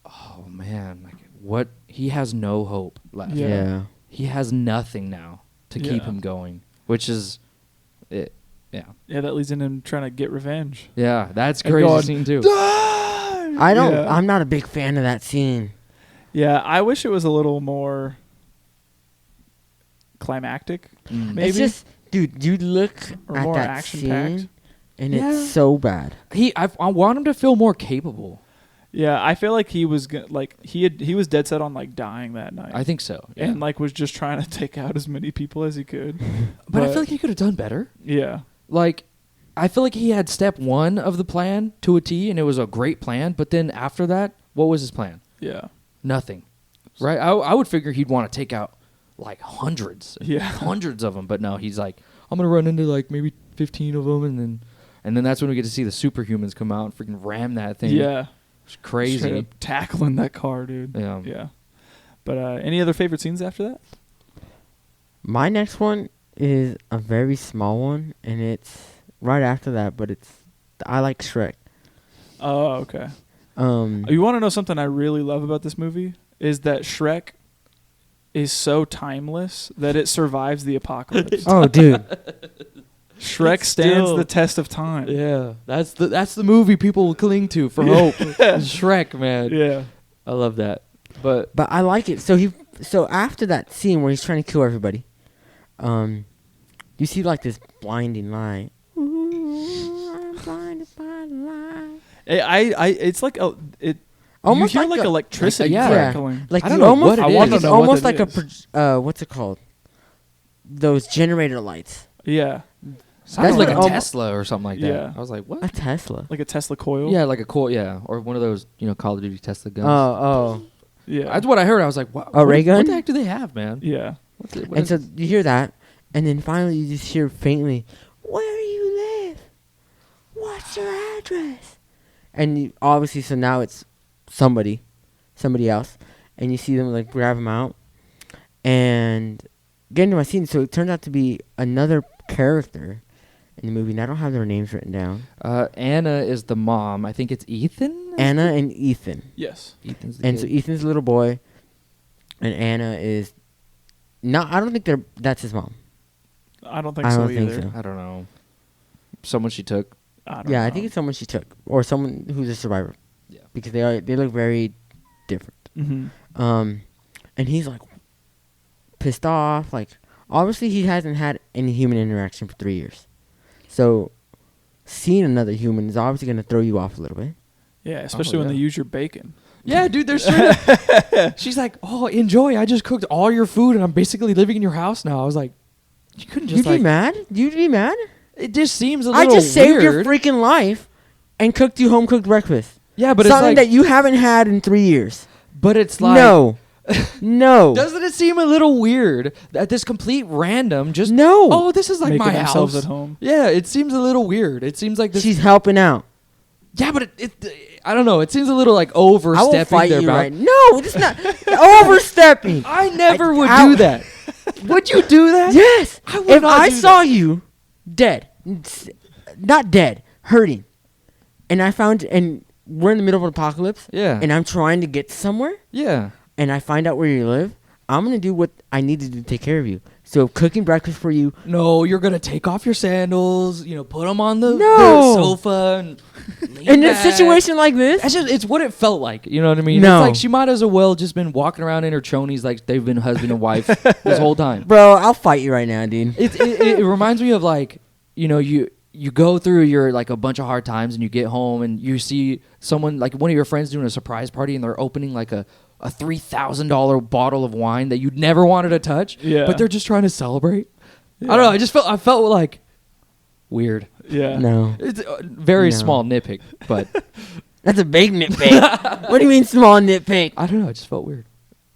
oh, man, like, what? He has no hope left. Yeah. he has nothing now to keep Yeah. him going, which is it. Yeah. Yeah, that leads in him trying to get revenge. Yeah, that's And crazy going, scene too. I don't. Yeah. I'm not a big fan of that scene. Yeah, I wish it was a little more climactic. Maybe. It's just, dude, you look Or at more that action-packed. scene, and Yeah. it's so bad. I want him to feel more capable. Yeah, I feel like he was he was dead set on like dying that night. I think so. Yeah. And like was just trying to take out as many people as he could. but I feel like he could have done better. yeah. Like, I feel like he had step 1 of the plan to a T, and it was a great plan. But then after that, what was his plan? Yeah. Nothing. Right? I would figure he'd want to take out like hundreds, Yeah. hundreds of them. But no, he's like, I'm gonna run into like maybe 15 of them, and then that's when we get to see the superhumans come out and freaking ram that thing. Yeah. It's crazy. Straight up tackling that car, dude. Yeah. Yeah. But any other favorite scenes after that? My next one is a very small one, and it's right after that. But I like Shrek. Oh, okay. You want to know something I really love about this movie? Is that Shrek is so timeless that it survives the apocalypse. Oh, dude. Shrek It's stands still- the test of time. Yeah, that's the movie people cling to for hope. Shrek, man. Yeah. I love that. But But I like it. So after that scene where he's trying to kill everybody, you see like this blinding light. Ooh, I'm blinded by the light. It's like Almost you hear like like a- electricity Yeah. crackling. Like I don't you know almost, what it I wanna it's know what almost it like is. what's it called? Those generator lights. Yeah. sounds That's like what a almo- Tesla or something like that. Yeah. I was like, what? A Tesla. Like a Tesla coil. Yeah, like a cool, yeah, or one of those, Call of Duty Tesla guns. Oh. Yeah. That's what I heard. I was like, what? A ray gun? What the heck do they have, man? yeah. And so you hear that, and then finally you just hear faintly, "Where do you live? What's your address?" And obviously, so now it's somebody else, and you see them like grab him out, and get into my scene. So it turns out to be another character in the movie, and I don't have their names written down. Anna is the mom. I think it's Ethan. Anna and Ethan, Yes. Ethan's the and kid. so Ethan's a little boy, and Anna is not. I don't think that's his mom. I don't think I so don't think either. so. I don't know. Someone she took. I don't Yeah, know. I think it's someone she took, or someone who's a survivor. Yeah. Because they look very different. Mm-hmm. And he's like pissed off. Like obviously he hasn't had any human interaction for 3 years, so seeing another human is obviously gonna throw you off a little bit. Yeah, especially when yeah. they use your bacon. Yeah, dude, they're straight up. She's like, "Oh, enjoy! I just cooked all your food, and I'm basically living in your house now." I was like, "You couldn't just You'd like." be mad? You'd be mad? It just seems a I little just saved your weird. freaking life and cooked you home cooked breakfast. Yeah, but Something it's like, that you haven't had in 3 years. but it's like, No. No. Doesn't it seem a little weird that this complete random just No. Oh, this is like Making my themselves house at home. Yeah, it seems a little weird. It seems like this. She's helping out. Yeah, but I don't know. It seems a little like I will overstepping fight their you bound- right. No, it's not overstepping. I never would Ow. do that. Would you do that? Yes. I would If not I do saw you dead, not dead, hurting, and I found, and we're in the middle of an apocalypse, Yeah. and I'm trying to get somewhere, Yeah. and I find out where you live, I'm gonna do what I need to do to take care of you. So cooking breakfast for you. No, you're gonna take off your sandals. Put them on the No. sofa and. lean In a back. situation like this, It's what it felt like. You know what I mean? No. It's like she might as well just been walking around in her chonies like they've been husband and wife this whole time. bro, I'll fight you right now, dude. It reminds me of like, you go through your like a bunch of hard times and you get home and you see someone like one of your friends doing a surprise party and they're opening like a $3,000 bottle of wine that you'd never wanted to touch. Yeah. But they're just trying to celebrate. Yeah. I don't know. I felt like weird. Yeah. No, It's a very No. small nitpick, but that's a big nitpick. What do you mean small nitpick? I don't know. It just felt weird.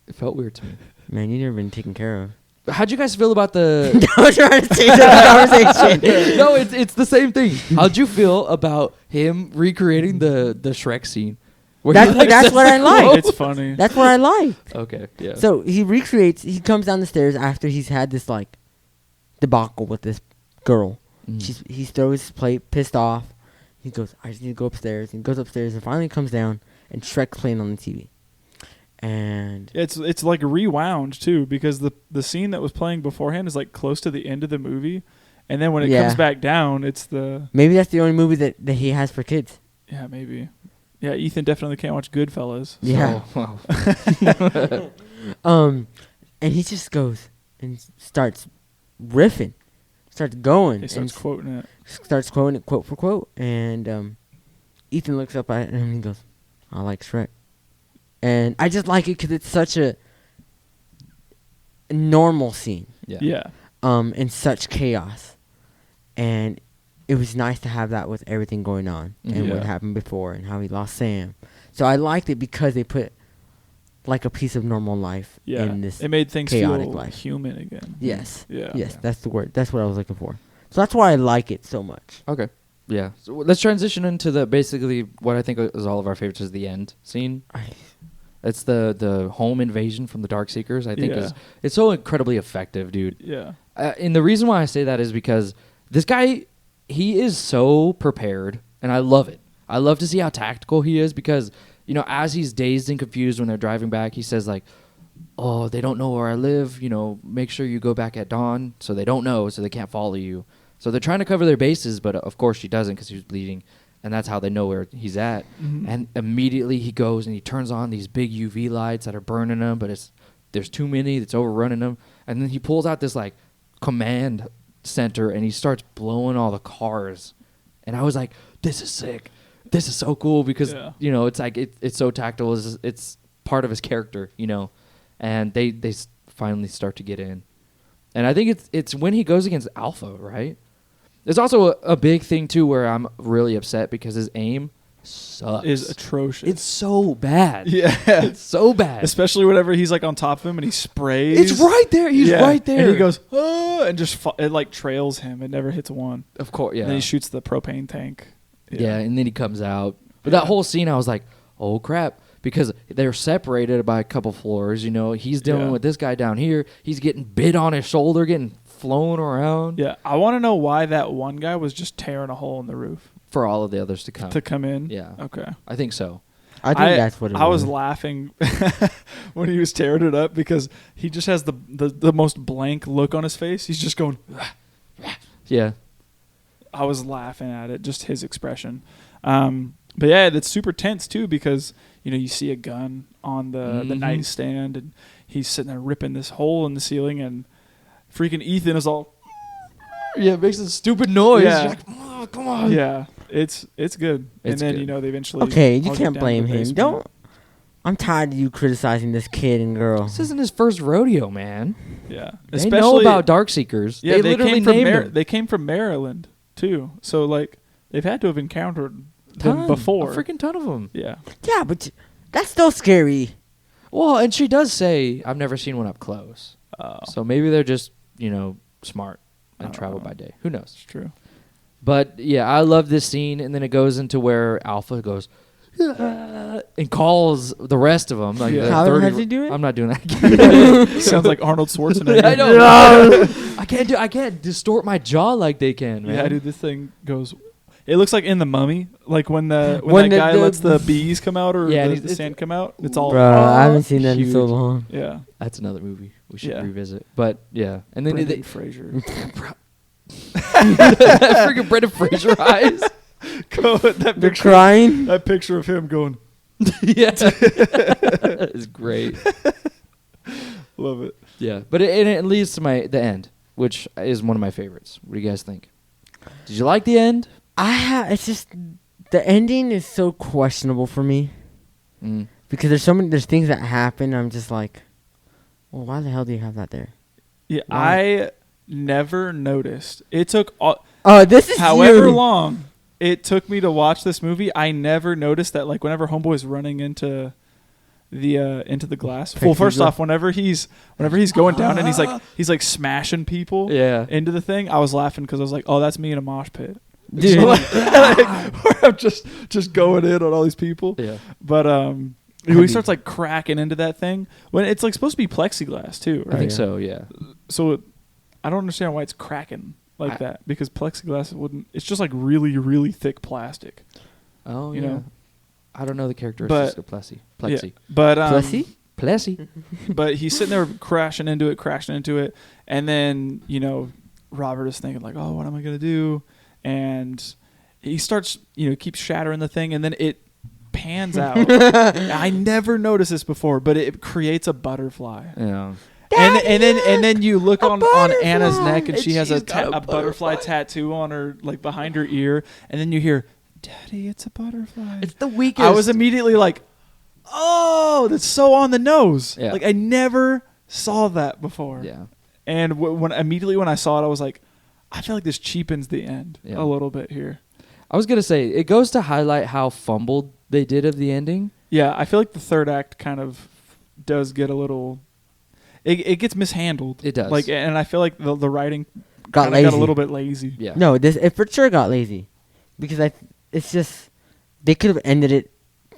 It felt weird to me. Man, you never been taken care of. How'd you guys feel about the? I was trying to change the conversation. No, it's the same thing. How'd you feel about him recreating the Shrek scene? Where he, That's says what the I like. quote? It's funny. That's what I like. Okay, yeah. So he he comes down the stairs after he's had this like debacle with this girl. Mhm. He throws his plate, pissed off. He goes, I just need to go upstairs. And he goes upstairs and finally comes down and Shrek's playing on the TV. And It's like rewound too, because the scene that was playing beforehand is like close to the end of the movie, and then when it comes back down, it's the maybe that's the only movie that he has for kids. yeah, maybe. Yeah, Ethan definitely can't watch Goodfellas. Yeah. So, wow. And he just goes and starts riffing, starts going, He starts and quoting it. starts quoting it quote for quote. And Ethan looks up at it and he goes, "I like Shrek," and I just like it because it's such a normal scene. Yeah. In such chaos, and it was nice to have that with everything going on and what Yeah. happened before and how he lost Sam. So I liked it because they put like a piece of normal life Yeah. in this. It made things chaotic feel life. human again. Yes. Yeah. Yes, that's the word. That's what I was looking for. So that's why I like it so much. Okay. Yeah. So let's transition into the basically what I think is all of our favorites is the end scene. It's the home invasion from the Darkseekers. I think it's so incredibly effective, dude. Yeah. And the reason why I say that is because this guy, he is so prepared, and I love it. I love to see how tactical he is because, you know, as he's dazed and confused when they're driving back, he says like, "Oh, they don't know where I live. You know, make sure you go back at dawn." So they don't know, so they can't follow you. So they're trying to cover their bases, but of course she doesn't because he was bleeding, and that's how they know where he's at. Mhm. And immediately he goes and he turns on these big UV lights that are burning him, but there's too many that's overrunning him. And then he pulls out this like command center and he starts blowing all the cars. And I was like, this is sick. This is so cool because you know, it's like it's so tactile. It's part of his character, you know. And they finally start to get in. And I think it's when he goes against Alpha, right? There's also a big thing too where I'm really upset because his aim sucks. Is atrocious. It's so bad. Yeah. It's so bad. Especially whenever he's like on top of him and he sprays. It's right there. He's right there. And he goes, "Oh," and just it like trails him. It never hits one. Of course, yeah. And then he shoots the propane tank. Yeah, and then he comes out. But that whole scene, I was like, oh crap. Because they're separated by a couple floors. You know, he's dealing with this guy down here. He's getting bit on his shoulder, getting flown around. Yeah. I want to know why that one guy was just tearing a hole in the roof. For all of the others to come. To come in? Yeah. Okay. I think so. I think that's what it was. I was laughing when he was tearing it up because he just has the most blank look on his face. He's just going, yeah. I was laughing at it, just his expression. But yeah, that's super tense too because, you know, you see a gun on the nightstand and he's sitting there ripping this hole in the ceiling and freaking Ethan is all, yeah, it makes a stupid noise. Yeah. You're like, oh, come on. yeah, it's good. It's and then, good. you know, they eventually. Okay, you all get can't down to blame the him. basement. Don't. I'm tired of you criticizing this kid and girl. This isn't his first rodeo, man. Yeah. They know about Darkseekers. Yeah, they came literally from named them. They came from Maryland too. So like they've had to have encountered them Ton. before. A freaking ton of them. Yeah. Yeah, but that's still scary. Well, and she does say, I've never seen one up close. So maybe they're just, you know, smart and travel by day. Who knows? It's true. But yeah, I love this scene, and then it goes into where Alpha goes and calls the rest of them. Like Yeah. the How 30 does he do it? I'm not doing that again. Sounds like Arnold Schwarzenegger. I know. I can't distort my jaw like they can, man. Yeah, dude, this thing goes. It looks like in the Mummy, like when that When guy the- lets the bees come out or Yeah, and the it's- sand come out. It's all. Bro, I haven't seen that in so huge. long. Yeah. That's another movie we should Yeah. revisit. But yeah, and then Brendan Fraser. freaking Brendan Fraser eyes. Go with that They're picture. crying. That picture of him going. Yeah, it's great. Love it. Yeah, but it leads to the end, which is one of my favorites. What do you guys think? Did you like the end? It's just the ending is so questionable for me because there's things that happen. I'm just like, well, why the hell do you have that there? Yeah, Why? I never noticed. It took This is however you. long it took me to watch this movie. I never noticed that. Like whenever Homeboy's running into the glass. Well, first off, whenever he's going down and he's like smashing people into the thing, I was laughing because I was like, oh, that's me in a mosh pit. Dude. Where I'm just going in on all these people. Yeah. But when he starts like cracking into that thing, when it's like supposed to be plexiglass too, right? I think so. Yeah. So I don't understand why it's cracking like that because plexiglass wouldn't. It's just like really, really thick plastic. Oh, you yeah. know? I don't know the characteristics of Plexi. Yeah, but Plessy? Plessy. But he's sitting there crashing into it, and then Robert is thinking like, oh, what am I gonna do? And he starts keeps shattering the thing, and then it pans out. I never noticed this before, but it creates a butterfly. Yeah. And then you look on Anna's neck, and she has she's a got a butterfly tattoo on her, like behind her ear, and then you hear, "Daddy, it's a butterfly." It's the weakest. I was immediately like, "Oh, that's so on the nose." Yeah. Like I never saw that before. Yeah. And when I saw it, I was like, I feel like this cheapens the end a little bit here. I was gonna say it goes to highlight how fumbled they did of the ending. Yeah, I feel like the third act kind of does get a little. It gets mishandled. It does. Like, and I feel like the writing Got got a lazy. little bit lazy. Yeah. No, it for sure got lazy, because it's just they could have ended it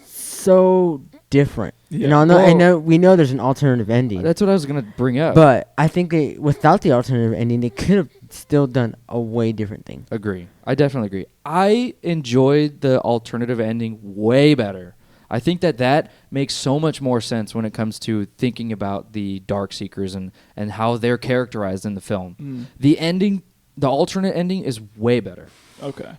so different. Yeah. I know we know there's an alternative ending, That's what I was gonna bring up. but I think without the alternative ending, they could have still done a way different thing. Agree. I definitely agree. I enjoyed the alternative ending way better. I think that makes so much more sense when it comes to thinking about the Dark Seekers and how they're characterized in the film. The alternate ending is way better. Okay.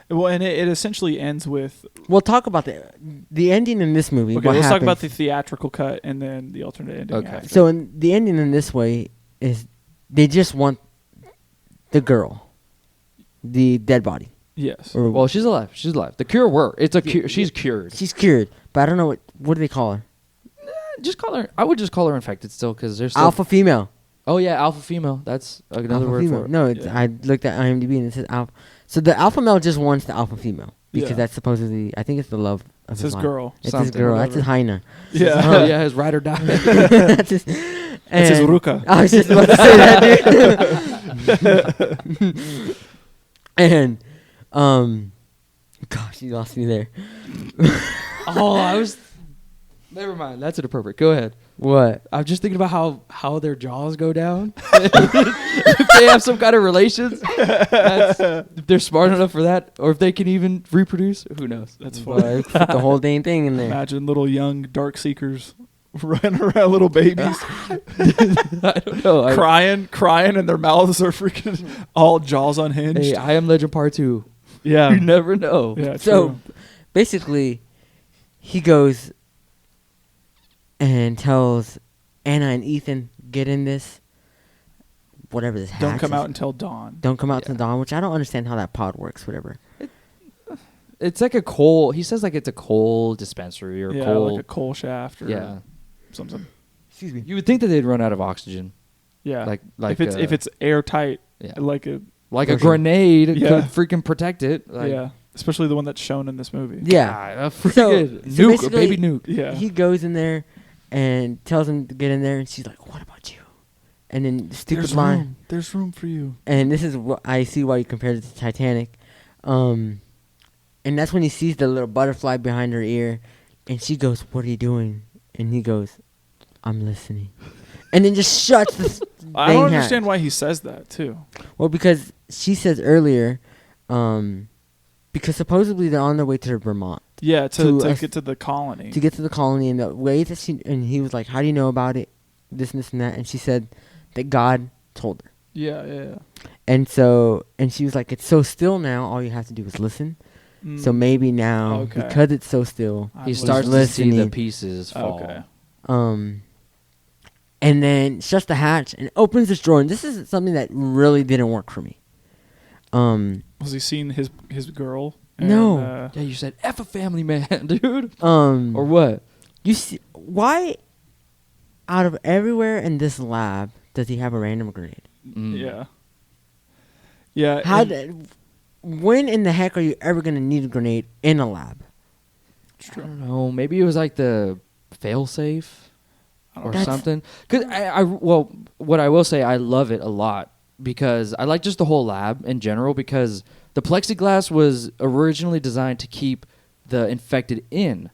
Well, and it essentially ends with. We'll talk about the ending in this movie. Okay, what let's talk happens. about the theatrical cut and then the alternate ending. Okay. After. So the ending in this way is they just want the girl, the dead body. Yes. Or Well, she's alive. She's alive. The cure worked. It's a cure. She's cured. she's cured, but I don't know what do they call her? Just call her. I would just call her infected still because there's still Alpha female. Oh yeah, alpha female. That's another Alpha word female. for it. No, Yeah. I looked at IMDb and it says alpha. So the alpha male just wants the alpha female because Yeah. that's supposedly, I think it's the love of It's his his life. girl. It's Something, his girl. That's his hyena. Yeah. Oh yeah, his ride or die. That's his, That's his and- Ruka. I was just about to say that, dude. And, gosh, you lost me there. Oh, I was. Never mind. That's inappropriate. Go ahead. What? I'm just thinking about how their jaws go down. If they have some kind of relations, if they're smart enough for that, or if they can even reproduce, who knows? That's Well, funny. put the whole dang thing in there. Imagine little young dark seekers running around, little babies, I don't know. crying, and their mouths are freaking all jaws unhinged. Hey, I Am Legend Part 2. Yeah. You never know. Yeah. So, True. basically, he goes and tells Anna and Ethan, get in this, whatever this Don't hatch come is. out until dawn. Don't come out Yeah. to dawn, which I don't understand how that pod works, whatever. It's like a coal. He says like it's a coal dispensary or Yeah, coal. like a coal shaft or Yeah. something. Excuse me. You would think that they'd run out of oxygen. Yeah. Like if it's airtight, yeah. like a Like a For sure. grenade Yeah. could freaking protect it. Like, yeah, especially the one that's shown in this movie. Yeah. God, a So freaking nuke, a basically- baby nuke. Yeah. He goes in there and tells him to get in there, and she's like, what about you? And then the stupid There's line. room. There's room for you. And this is what I see why you compared it to Titanic. And that's when he sees the little butterfly behind her ear, and she goes, what are you doing? And he goes, I'm listening. And then just shuts the I don't hatch. understand why he says that too. Well, because she says earlier, because supposedly they're on their way to Vermont Yeah, To to us- get to the colony. to get to the colony, and the way that and he was like, how do you know about it? This and this and that. And she said that God told her. Yeah. And so, and she was like, it's so still now, all you have to do is listen. Mm. So maybe now, Okay. because it's so still, I He was starts to see the listening. pieces fall. Okay. And then shuts the hatch and opens this drawer. And this is something that really didn't work for me. Was he seeing his girl? No. Yeah, you said F a family man, dude. Or Or what? you see, why out of everywhere in this lab does he have a random grenade? Mm. Yeah. Yeah. How and- when in the heck are you ever going to need a grenade in a lab? I don't know. Maybe it was like the failsafe or That's- something. Cause well, what I will say, I love it a lot because I like just the whole lab in general because the plexiglass was originally designed to keep the infected in,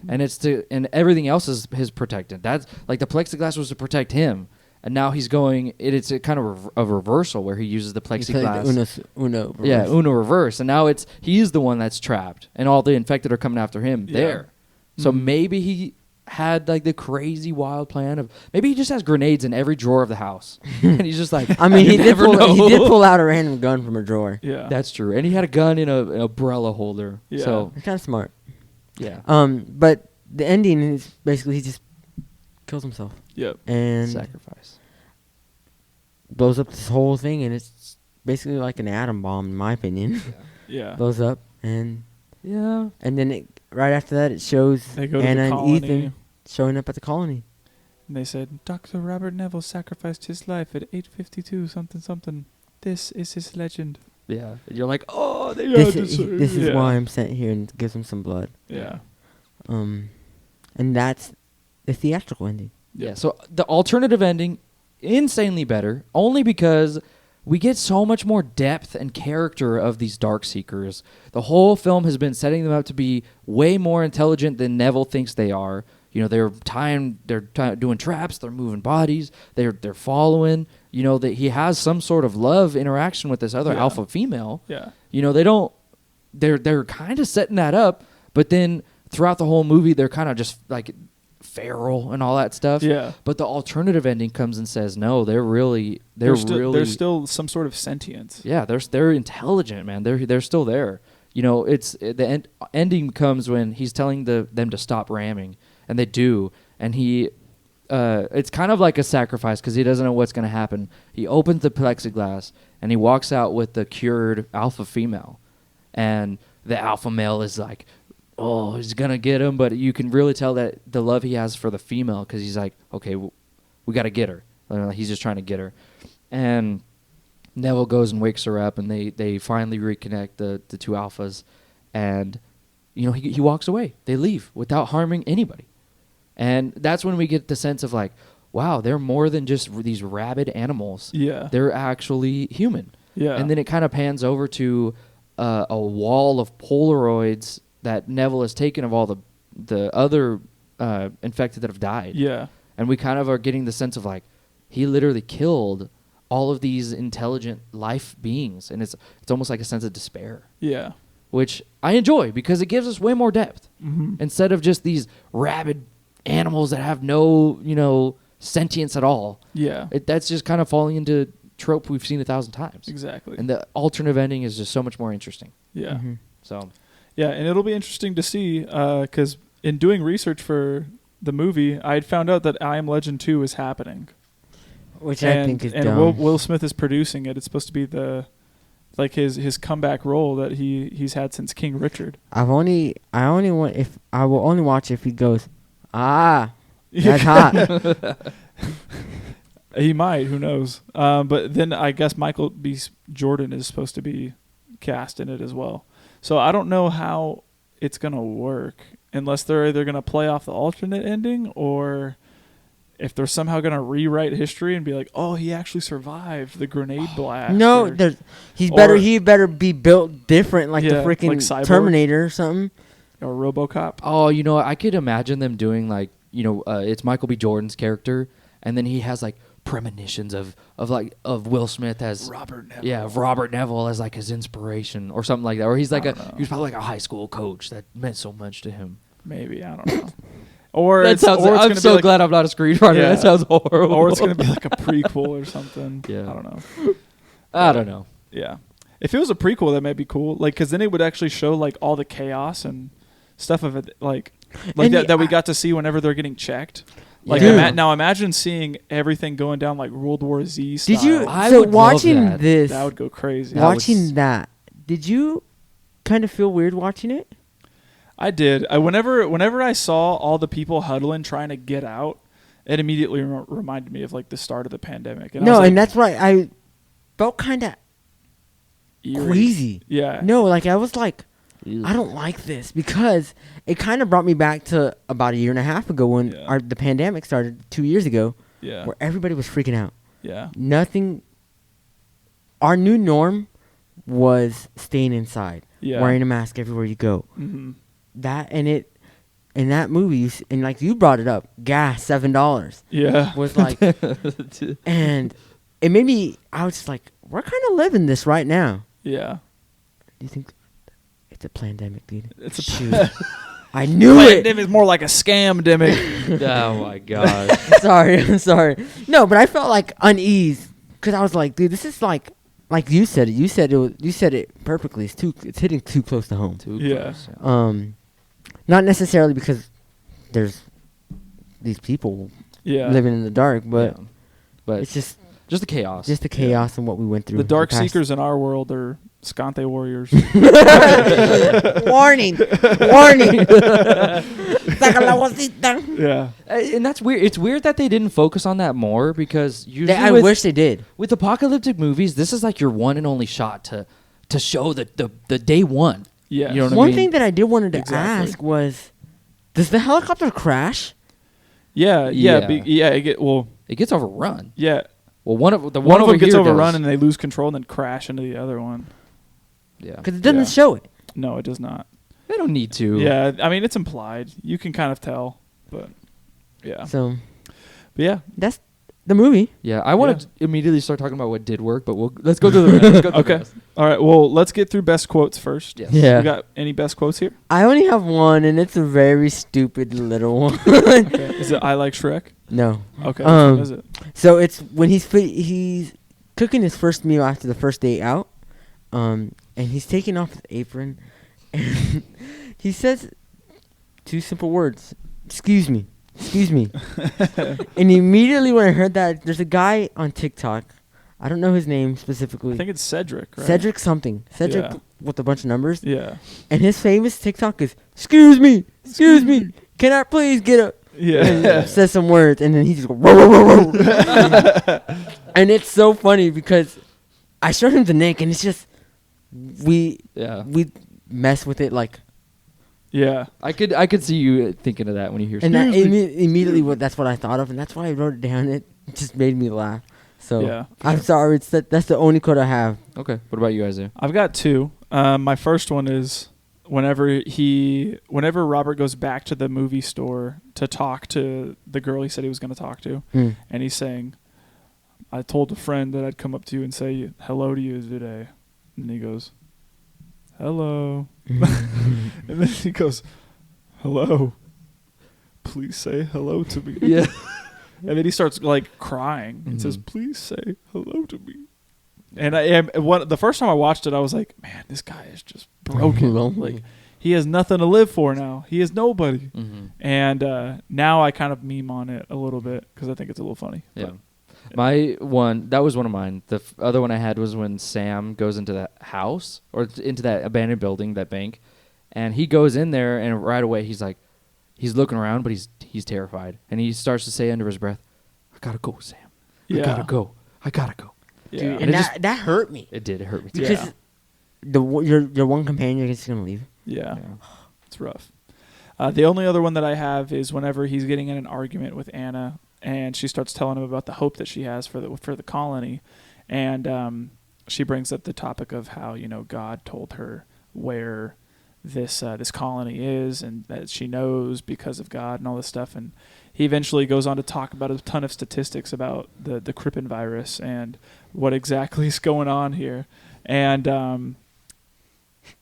and and everything else is protected. That's like the plexiglass was to protect him, and now he's going. It's a kind of a reversal where he uses the He played the plexiglass. Uno Yeah, reverse. Uno reverse, and now he's the one that's trapped, and all the infected are coming after him Yeah. there. So Mhm. maybe had like the crazy wild plan of maybe he just has grenades in every drawer of the house, and he's just like, I mean, you he did never know. pull out a random gun from a drawer. Yeah. That's true, and he had a gun in an umbrella holder. Yeah. So Kind of smart. yeah, But the ending is basically he just kills himself Yep. and sacrifice. blows up this whole thing, and it's basically like an atom bomb, in my opinion. Yeah. Blows up, and Yeah, then right after that, it shows They go to Anna the and colony. Ethan showing up at the colony. And they said, Dr. Robert Neville sacrificed his life at 8:52 something something. This is his legend. yeah. And you're like, oh, they This, had to say this is Yeah. why I'm sent here, and gives him some blood. Yeah. And that's the theatrical ending. Yeah, so the alternative ending, insanely better, only because we get so much more depth and character of these Dark Seekers. The whole film has been setting them up to be way more intelligent than Neville thinks they are. You know, they're doing traps, they're moving bodies, they're following. You know, that he has some sort of love interaction with this other Yeah. alpha female. Yeah. You know, they're kind of setting that up, but then throughout the whole movie, they're kind of just like feral and all that stuff. Yeah. But the alternative ending comes and says, no, they're There's still some sort of sentience. yeah, they're intelligent, man. They're still there. You know, it's the ending comes when he's telling them to stop ramming, and they do, and he. It's kind of like a sacrifice because he doesn't know what's going to happen. He opens the plexiglass and he walks out with the cured alpha female, and the alpha male is like, oh, he's gonna get him, but you can really tell that the love he has for the female because he's like, okay, we got to get her. He's just trying to get her, and Neville goes and wakes her up, and they finally reconnect the two alphas, and you know he walks away. They leave without harming anybody, and that's when we get the sense of like, wow, they're more than just these rabid animals. Yeah. They're actually human. Yeah. And then it kind of pans over to a wall of Polaroids that Neville has taken of all the other infected that have died. Yeah. And we kind of are getting the sense of like, he literally killed all of these intelligent life beings. And it's almost like a sense of despair, Yeah. which I enjoy because it gives us way more depth. Mm-hmm. Instead of just these rabid animals that have no, sentience at all. Yeah. That's just kind of falling into trope we've seen 1,000 times. Exactly. And the alternative ending is just so much more interesting. Yeah. Mm-hmm. So, Yeah, and it'll be interesting to see because in doing research for the movie, I had found out that I Am Legend 2 is happening. Which I think is and dumb. Will Smith is producing it. It's supposed to be his comeback role that he's had since King Richard. I will only watch if he goes, that's hot. He might, who knows? But then I guess Michael B. Jordan is supposed to be cast in it as well. So I don't know how it's gonna work unless they're either gonna play off the alternate ending or if they're somehow gonna rewrite history and be like, oh, he actually survived the grenade blast. No, or, he better be built different, like the Yeah, freaking like Cyborg. Terminator or something. or RoboCop. oh, I could imagine them doing like, it's Michael B. Jordan's character, and then he has like premonitions of Will Smith as Robert Neville. Yeah, of Robert Neville as like his inspiration or something like that. Or he's like I don't know. he was probably like a high school coach that meant so much to him. Maybe, I don't know. Or That it's, sounds. or it's I'm gonna so be like, glad I'm not a screenwriter. Yeah. That sounds horrible. or it's gonna be like a prequel or something. Yeah. I don't know. I don't know. Yeah. If it was a prequel, that might be cool. Like, because then it would actually show like all the chaos and stuff of it, like And that we got to see whenever they're getting checked. Like, Yeah. now imagine seeing everything going down like World War Z style. Did you? I So would love watching that. this, That would go crazy. That was- watching that, did you kind of feel weird watching it? I did. Whenever I saw all the people huddling trying to get out, it immediately reminded me of like the start of the pandemic. And I No, was, like, and that's why I felt kind of eerie. queasy. Yeah. No, like I was like, I don't like this because it kind of brought me back to about a year and a half ago when Yeah. the pandemic started 2 years ago, Yeah. where everybody was freaking out. Yeah. Nothing. Our new norm was staying inside, Yeah. wearing a mask everywhere you go. Mm-hmm. That and it in that movie, and like you brought it up, gas $7 Yeah. was like, and it made me. I was just like, we're kind of living this right now. Yeah. Do you think it's a pandemic, dude? It's a Shoot. I knew it. Pandemic is more like a scam demic. Oh my god. I'm sorry. No, but I felt like unease because I was like, dude, this is like you said it. You said it perfectly. It's hitting too close to home. Too Yeah. close, Not necessarily because there's these people Yeah. living in the dark, but Yeah. But it's just the chaos. the chaos and what we went through. The dark past- seekers in our world are Scante warriors. Warning! Warning! Yeah. And that's weird. It's weird that they didn't focus on that more because usually I with, wish they did. with apocalyptic movies, this is like your one and only shot to show the day one. Yeah. You know what I One mean? thing that I did wanted to Exactly. ask was, does the helicopter crash? Yeah. Yeah. It It gets overrun. yeah. Well, one of One over of them gets here overrun does. and they lose control and then crash into the other one. Yeah. Because it doesn't Yeah. show it. No, it does not. They don't need to. Yeah, I mean it's implied. You can kind of tell, but yeah. So But yeah. that's the movie. Yeah. I want to immediately start talking about what did work, but let's go through the rest. Let's go through the Okay. rest. All right. Well, let's get through best quotes first. Yes. Yeah. You got any best quotes here? I only have one, and it's a very stupid little one. Okay. Is it I like Shrek? No. Okay. Which one is it? So it's when he's cooking his first meal after the first day out, and he's taking off his apron, and he says two simple words: "Excuse me, excuse me." And immediately when I heard that, there's a guy on TikTok. I don't know his name specifically. I think it's Cedric, right? Cedric something. Cedric Yeah. with a bunch of numbers. Yeah. And his famous TikTok is, "Excuse me, excuse me, can I please get a?" And Yeah. says some words, and then he just goes, "Whoa, whoa, whoa, whoa." And it's so funny because I showed him the Nick, and it's just we mess with it like, Yeah. I could see you thinking of that when you hear. and that "Excuse me." immediately that's what I thought of, and that's why I wrote it down. It just made me laugh. So Yeah. I'm sorry. That's the only quote I have. Okay. What about you guys there? I've got two. My first one is whenever Robert goes back to the movie store to talk to the girl he said he was going to talk to, and he's saying, "I told a friend that I'd come up to you and say hello to you today," and he goes, "Hello," and then he goes, "Hello, please say hello to me." Yeah. And then he starts like crying and says, Mhm. "Please say hello to me." And the first time I watched it, I was like, "Man, this guy is just broken. Lonely. Like, he has nothing to live for now. He is nobody." Mm-hmm. And now I kind of meme on it a little bit because I think it's a little funny. Yeah. But, That was one of mine. The other one I had was when Sam goes into that house or into that abandoned building, that bank, and he goes in there and right away he's like, he's looking around, but he's terrified, and he starts to say under his breath, "I gotta go, Sam. I Yeah. gotta go. I gotta go." yeah. Dude, And and it just- that hurt me It did. It hurt me too. because your one companion is gonna leave. Yeah. Yeah. It's rough. The only other one that I have is whenever he's getting in an argument with Anna, and she starts telling him about the hope that she has for the colony, and she brings up the topic of how God told her where this colony is, and that she knows because of God and all this stuff. And he eventually goes on to talk about a ton of statistics about the Crippen virus and what exactly is going on here. And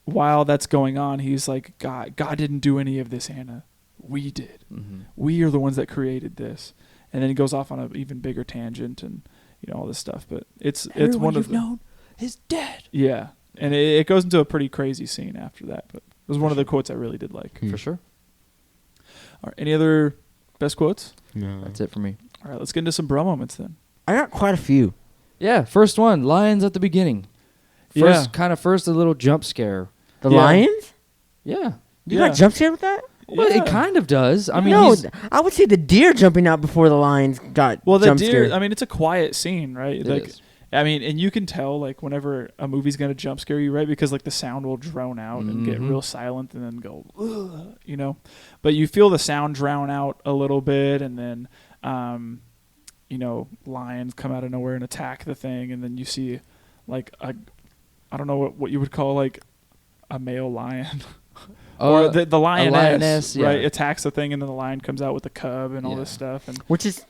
while that's going on, he's like, God didn't do any of this, Anna. We did. Mm-hmm. We are the ones that created this. And then he goes off on an even bigger tangent and all this stuff. But it's one of the, known is dead. yeah. And it goes into a pretty crazy scene after that. But it was one of the quotes I really did like. For sure. All right, any other best quotes? No, That's it for me. All right, let's get into some bro moments then. I got quite a few. Yeah. First one, lions at the beginning. Yeah. First a little jump scare. The Yeah. lions? Yeah. You Yeah. got jump scared with that? Well, Yeah. it kind of does. I mean, no, he's- I would say the deer jumping out before the lions got Well, the jump deer, scared. I mean, it's a quiet scene, right? It Like, is. I mean, and you can tell, like, whenever a movie's going to jump scare you, right? Because, like, the sound will drone out and get Mhm. real silent and then go, ugh, But you feel the sound drown out a little bit, and then, lions come out of nowhere and attack the thing, and then you see, like, I don't know what you would call, like, a male lion. Or the lioness, yeah. right, attacks the thing, and then the lion comes out with the cub and all this Yeah. stuff. And Which is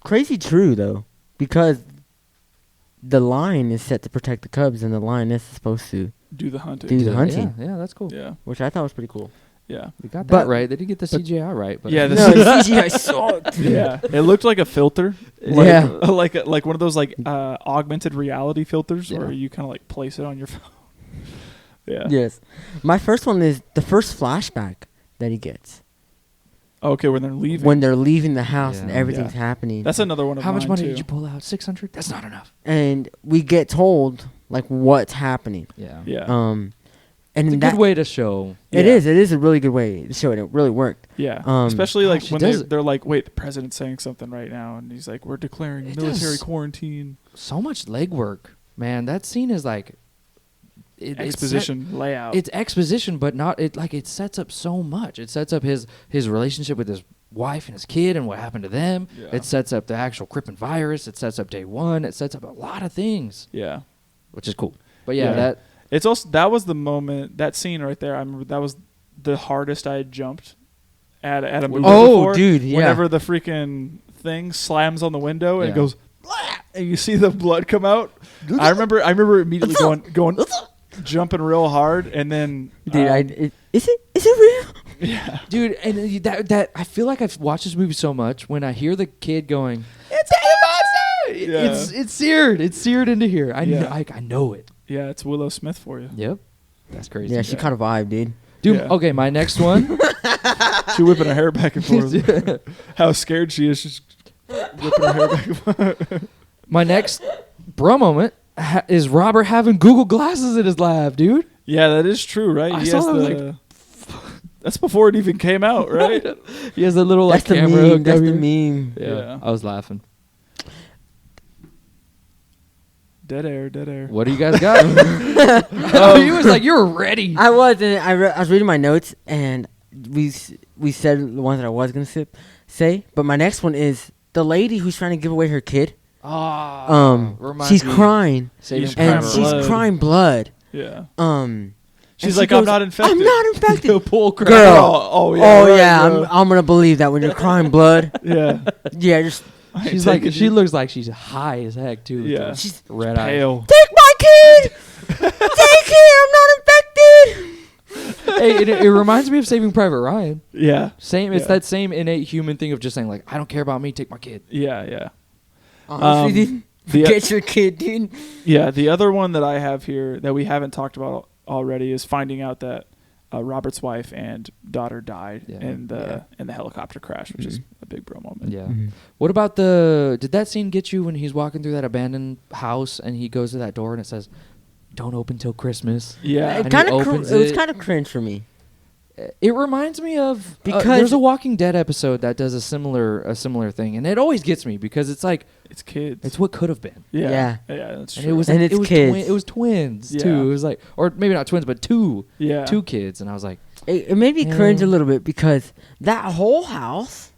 crazy true, though, because the lion is set to protect the cubs, and the lioness is supposed to do the hunting. do the hunting, Yeah, that's cool. Yeah. which I thought was pretty cool. Yeah. We got that But- right. They didn't get the CGI right. But Yeah, the No, the CGI sucked. Yeah, it looked like a filter. Yeah. like one of those like augmented reality filters where Yeah. you kind of like place it on your phone. Yeah. Yes. My first one is the first flashback that he gets Okay, when they're leaving. when they're leaving the house and Yeah. everything's Yeah. happening. That's another one of how much mine, money too. did you pull out? 600. That's not enough. And we get told like what's happening. Yeah. Yeah. And It's a that good way to show. it Yeah. is. It is a really good way to show it. It really worked. Yeah. Um, Especially like gosh, when it does- they're like, wait, the president's saying something right now, and he's like, we're declaring It military does. quarantine. So much legwork, man. That scene is like Exposition layout. It's exposition, but not it. Like it sets up so much. It sets up his relationship with his wife and his kid and what happened to them. Yeah. It sets up the actual Crippen virus. It sets up day one. It sets up a lot of things, yeah. which is cool. But yeah, Yeah. that It's also that was the moment, that scene right there. I remember that was the hardest I had jumped at a movie Oh, before. dude, yeah. Whenever the freaking thing slams on the window and Yeah. it goes, "Blah!" and you see the blood come out. I remember immediately going jumping real hard, and then Dude, is it real? yeah, dude, and that I feel like I've watched this movie so much. When I hear the kid going, "It's a monster!" Yeah. It's seared. It's seared into here. I Yeah. I know it. yeah, it's Willow Smith for you. Yep, that's crazy. Yeah, she caught a vibe, dude. Dude, Yeah. okay, my next one. She whipping her hair back and forth. How scared she is. She's whipping her hair back and forth. My next bro moment is Robert having Google glasses in his lab, dude. Yeah, that is true, right? I He saw has that, I was the. That's before it even came out, right? He has a little like That's the camera. meme. hooked That's up the here. meme. Yeah, Yeah. I was laughing. Dead air, dead air. What do you guys got? He was like, "You're ready." I was, and I was reading my notes, and we said the ones that I was gonna say, but my next one is the lady who's trying to give away her kid. She's crying, Saving She's and crying she's blood. crying blood. Yeah. And She's she like, goes, I'm not infected. I'm not infected. Pull crap. Girl. Oh, yeah. Oh right, yeah, bro. I'm gonna believe that when you're crying blood. Yeah. Yeah, just I ain't She's like, taking she you. looks like she's high as heck too. with Yeah. the she's red eyes. Pale. take my kid. Take him. I'm not infected. Hey, it reminds me of Saving Private Ryan. Yeah. Same. It's Yeah. that same innate human thing of just saying like, I don't care about me. Take my kid. Yeah, yeah. Honestly, dude, the- get your kid, dude. Yeah, the other one that I have here that we haven't talked about already is finding out that Robert's wife and daughter died Yeah. in the helicopter crash, which is a big bro moment. Yeah. Mhm. What about did that scene get you when he's walking through that abandoned house and he goes to that door and it says, "Don't open till Christmas"? Yeah. And It he kind of opens it was it. kind of cringe for me. It reminds me of Because- there's a Walking Dead episode that does a similar thing, and it always gets me because it's like It's kids. it's what could have been, yeah. Yeah. Yeah, that's and true. it was And like, it's kids. it was twins Yeah. too. It was like, or maybe not twins, but two yeah. kids, and I was like, It made me cringe a Yeah. little bit because that whole house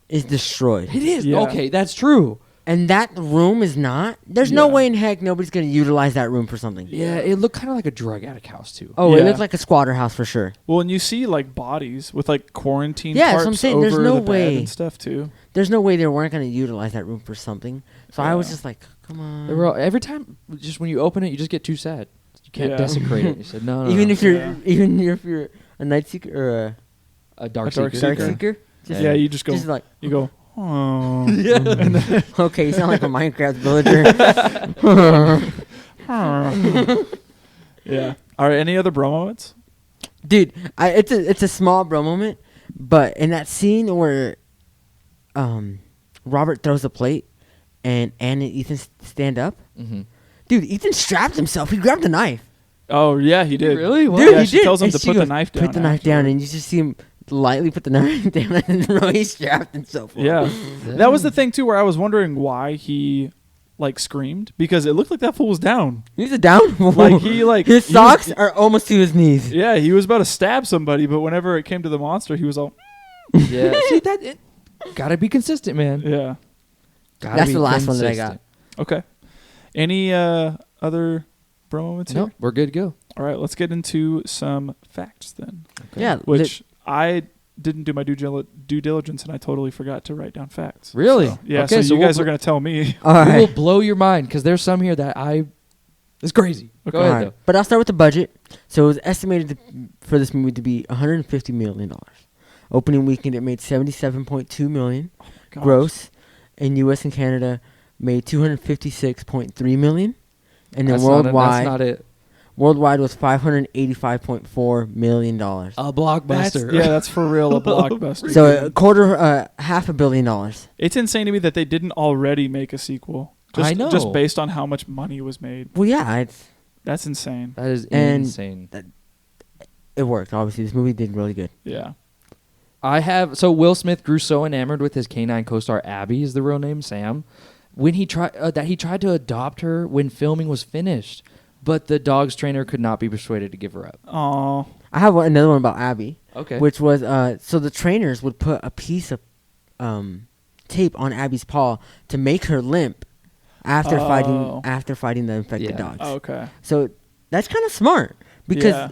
is destroyed. it is Yeah. okay. That's true. And that room is not. There's no Yeah. way in heck nobody's going to utilize that room for something. Yeah, it looked kind of like a drug addict house too. Oh, it Yeah. looked like a squatter house for sure. Well, and you see like bodies with like quarantine Yeah, that's tarps what I'm saying. over There's no the bed way. and stuff too. There's no way they weren't going to utilize that room for something. So I was Yeah. just like, come on. They were all, every time, just when you open it, you just get too sad. You can't Yeah. desecrate it. You said no, even no. if you're Yeah. even if you're a night seeker or a dark A dark seeker. a dark Seeker. seeker, just, Yeah, you just go. just like You go. Oh. okay, you sound like a Minecraft villager. Yeah. All right. Any other bro moments? Dude, it's a small bro moment, but in that scene where Robert throws a plate and Anne and Ethan stand up, Mm-hmm. dude, Ethan strapped himself. He grabbed a knife. Oh yeah, he did. Really? What? Dude, Yeah, he she did. tells him And to she put the goes, knife down Put the knife down, afterward. and you just see him lightly put the knife down, and then he strapped himself. Yeah. That was the thing too, where I was wondering why he like screamed, because it looked like that fool was down. He's a down. Like he like his he was- socks are almost to his knees. Yeah, he was about to stab somebody, but whenever it came to the monster, he was all Yeah. See that? Gotta be consistent, man. yeah. Gotta That's be the last one that I got. Okay. Any other bro moments No, here? we're good to go. All right, let's get into some facts then. Yeah, Which I didn't do my due diligence, and I totally forgot to write down facts. Really? So, yeah, Okay, so you we'll guys are going to tell me. all We right. will blow your mind because there's some here that I It's crazy. Okay. Go ahead, Alright, though. but I'll start with the budget. So it was estimated for this movie to be $150 million. Opening weekend, it made $77.2 million. Gosh. Gross in U.S. and Canada made $256.3 million. And then That's worldwide, not it. worldwide was $585.4 million. A That's, blockbuster. that's for real a blockbuster. So $500 million. It's insane to me that they didn't already make a sequel. I know. Just based on how much money was made. Well, yeah, That's insane. That is And- insane. it worked. Obviously, this movie did really good. Yeah. So Will Smith grew so enamored with his canine co-star Abby, is the real name, Sam, when he tried to adopt her when filming was finished, but the dog's trainer could not be persuaded to give her up. Oh. I have another one about Abby, Okay. which was so the trainers would put a piece of tape on Abby's paw to make her limp after fighting the infected Yeah. dogs. Oh, okay. So that's kind of smart because Yeah.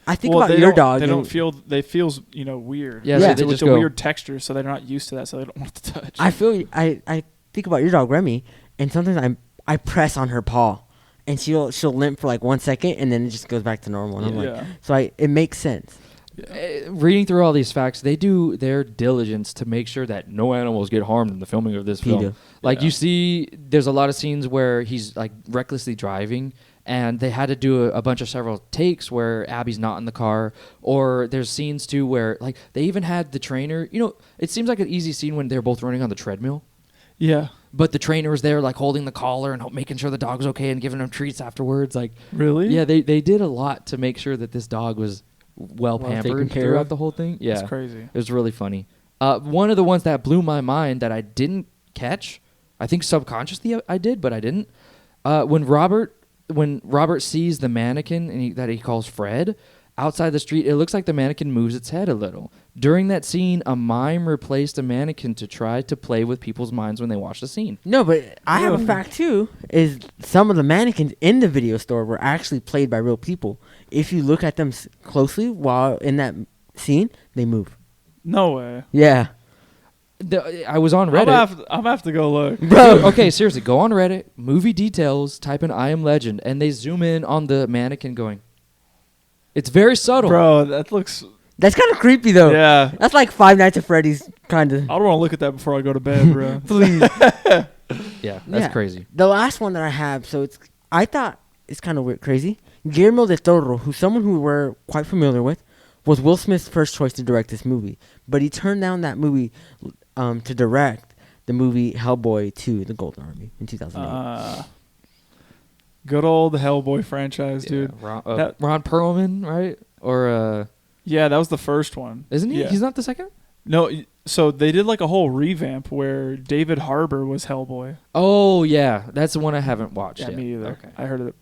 I think Well, about they your don't- dog. They and don't feel. They feels weird. Yeah, so It's they a- just it's a go- weird texture, so they're not used to that, so they don't want to touch. I think about your dog Remy, and sometimes I press on her paw, and she'll limp for like 1 second, and then it just goes back to normal. And I'm like, Yeah. so it makes sense. Reading through all these facts, they do their diligence to make sure that no animals get harmed in the filming of this film. PETA. Like Yeah. you see, there's a lot of scenes where he's like recklessly driving, and they had to do a bunch of several takes where Abby's not in the car. Or there's scenes too where like they even had the trainer. It seems like an easy scene when they're both running on the treadmill. Yeah. But the trainer was there, like holding the collar and making sure the dog's okay and giving him treats afterwards. Like, Really? yeah, they did a lot to make sure that this dog was well taken pampered care throughout of. the whole thing. Yeah, That's crazy. it was really funny. One of the ones that blew my mind that I didn't catch, I think subconsciously I did, but I didn't. When Robert sees the mannequin that he calls Fred outside the street, it looks like the mannequin moves its head a little. During that scene, a mime replaced a mannequin to try to play with people's minds when they watch the scene. No, but I have a fact too. Is some of the mannequins in the video store were actually played by real people. If you look at them closely while in that scene, they move. No way. Yeah, I was on Reddit. I'm gonna have to go look. bro. Okay, seriously, go on Reddit, movie details, type in I Am Legend, and they zoom in on the mannequin going. It's very subtle. Bro, that looks. That's kind of creepy though. Yeah. That's like Five Nights at Freddy's kind of. I don't want to look at that before I go to bed, bro. Please. Yeah, that's Yeah. crazy. The last one that I have, I thought it's kind of weird, crazy. Guillermo del Toro, who's someone who we're quite familiar with, was Will Smith's first choice to direct this movie, but he turned down that movie to direct the movie Hellboy 2: The Golden Army in 2008. Good old Hellboy franchise, dude. Yeah, That- Ron Perlman, right? Or Yeah, that was the first one. isn't he? Yeah. He's not the second? No, so they did like a whole revamp where David Harbour was Hellboy. Oh yeah, that's the one I haven't watched Yeah, yet. me either. Okay. I heard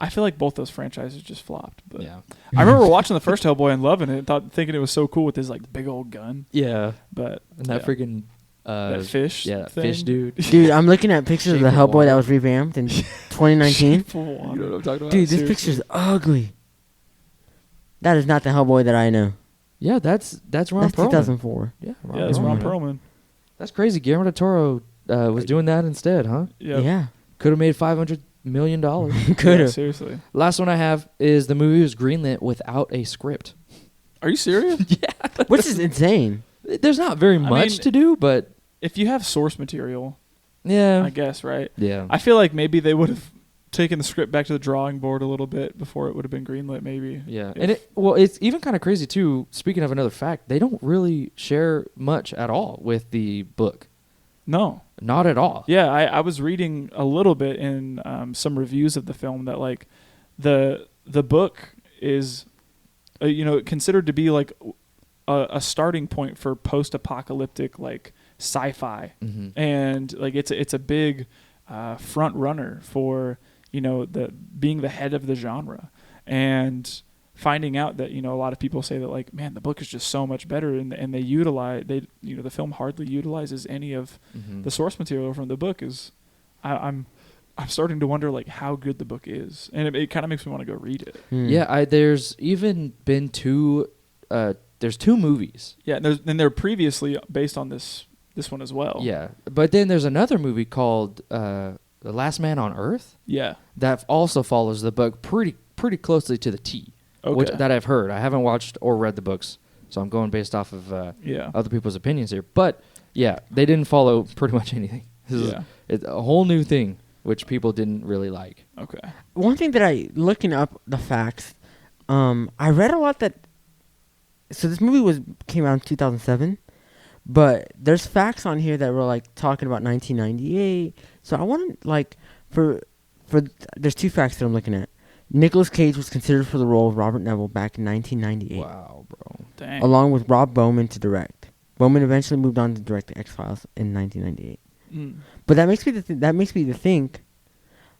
I feel like both those franchises just flopped. But Yeah. I remember watching the first Hellboy and loving it, thinking it was so cool with his like big old gun. Yeah. But And that yeah. freaking that fish, yeah, that thing. fish dude. Dude, I'm looking at pictures of the Shape of Hellboy that water. was revamped in 2019. Shape of water. You know what I'm talking about? Dude, this Seriously. picture's ugly. That is not the Hellboy that I know. Yeah, that's Ron That's Perlman. 2004. Yeah, Yeah, it's Ron Perlman. Perlman. That's crazy. Guillermo del Toro was doing that instead, huh? Yeah. Could have made $500 million. Could Yeah, have. seriously. Last one I have is the movie was greenlit without a script. Are you serious? Which is insane. There's not very much mean- to do, but If you have source material, yeah, I guess, right? yeah. I feel like maybe they would have taken the script back to the drawing board a little bit before it would have been greenlit, maybe. Yeah, If- and it's even kind of crazy too. Speaking of another fact, they don't really share much at all with the book. No. Not at all. Yeah, I was reading a little bit in some reviews of the film that like the book is considered to be like a starting point for post-apocalyptic like sci-fi, Mhm. and like it's a big front runner for the being the head of the genre, and finding out that a lot of people say that like, man, the book is just so much better, and the film hardly utilizes any of Mhm. the source material from the book. Is I'm starting to wonder like how good the book is, and it kind of makes me want to go read it. Yeah, there's even been there's two movies. Yeah, and they're previously based on this one as well. Yeah, but then there's another movie called The Last Man on Earth. Yeah. That also follows the book pretty closely to the T. Okay. That I've heard. I haven't watched or read the books, so I'm going based off of other people's opinions here. But yeah, they didn't follow pretty much anything. This is a whole new thing, which people didn't really like. Okay. One thing that looking up the facts, I read a lot that. So this movie came out in 2007, but there's facts on here that were like talking about 1998. So I want to there's two facts that I'm looking at. Nicolas Cage was considered for the role of Robert Neville back in 1998. Wow, bro. Dang. Along with Rob Bowman to direct. Bowman eventually moved on to direct The X-Files in 1998. But that makes me to think,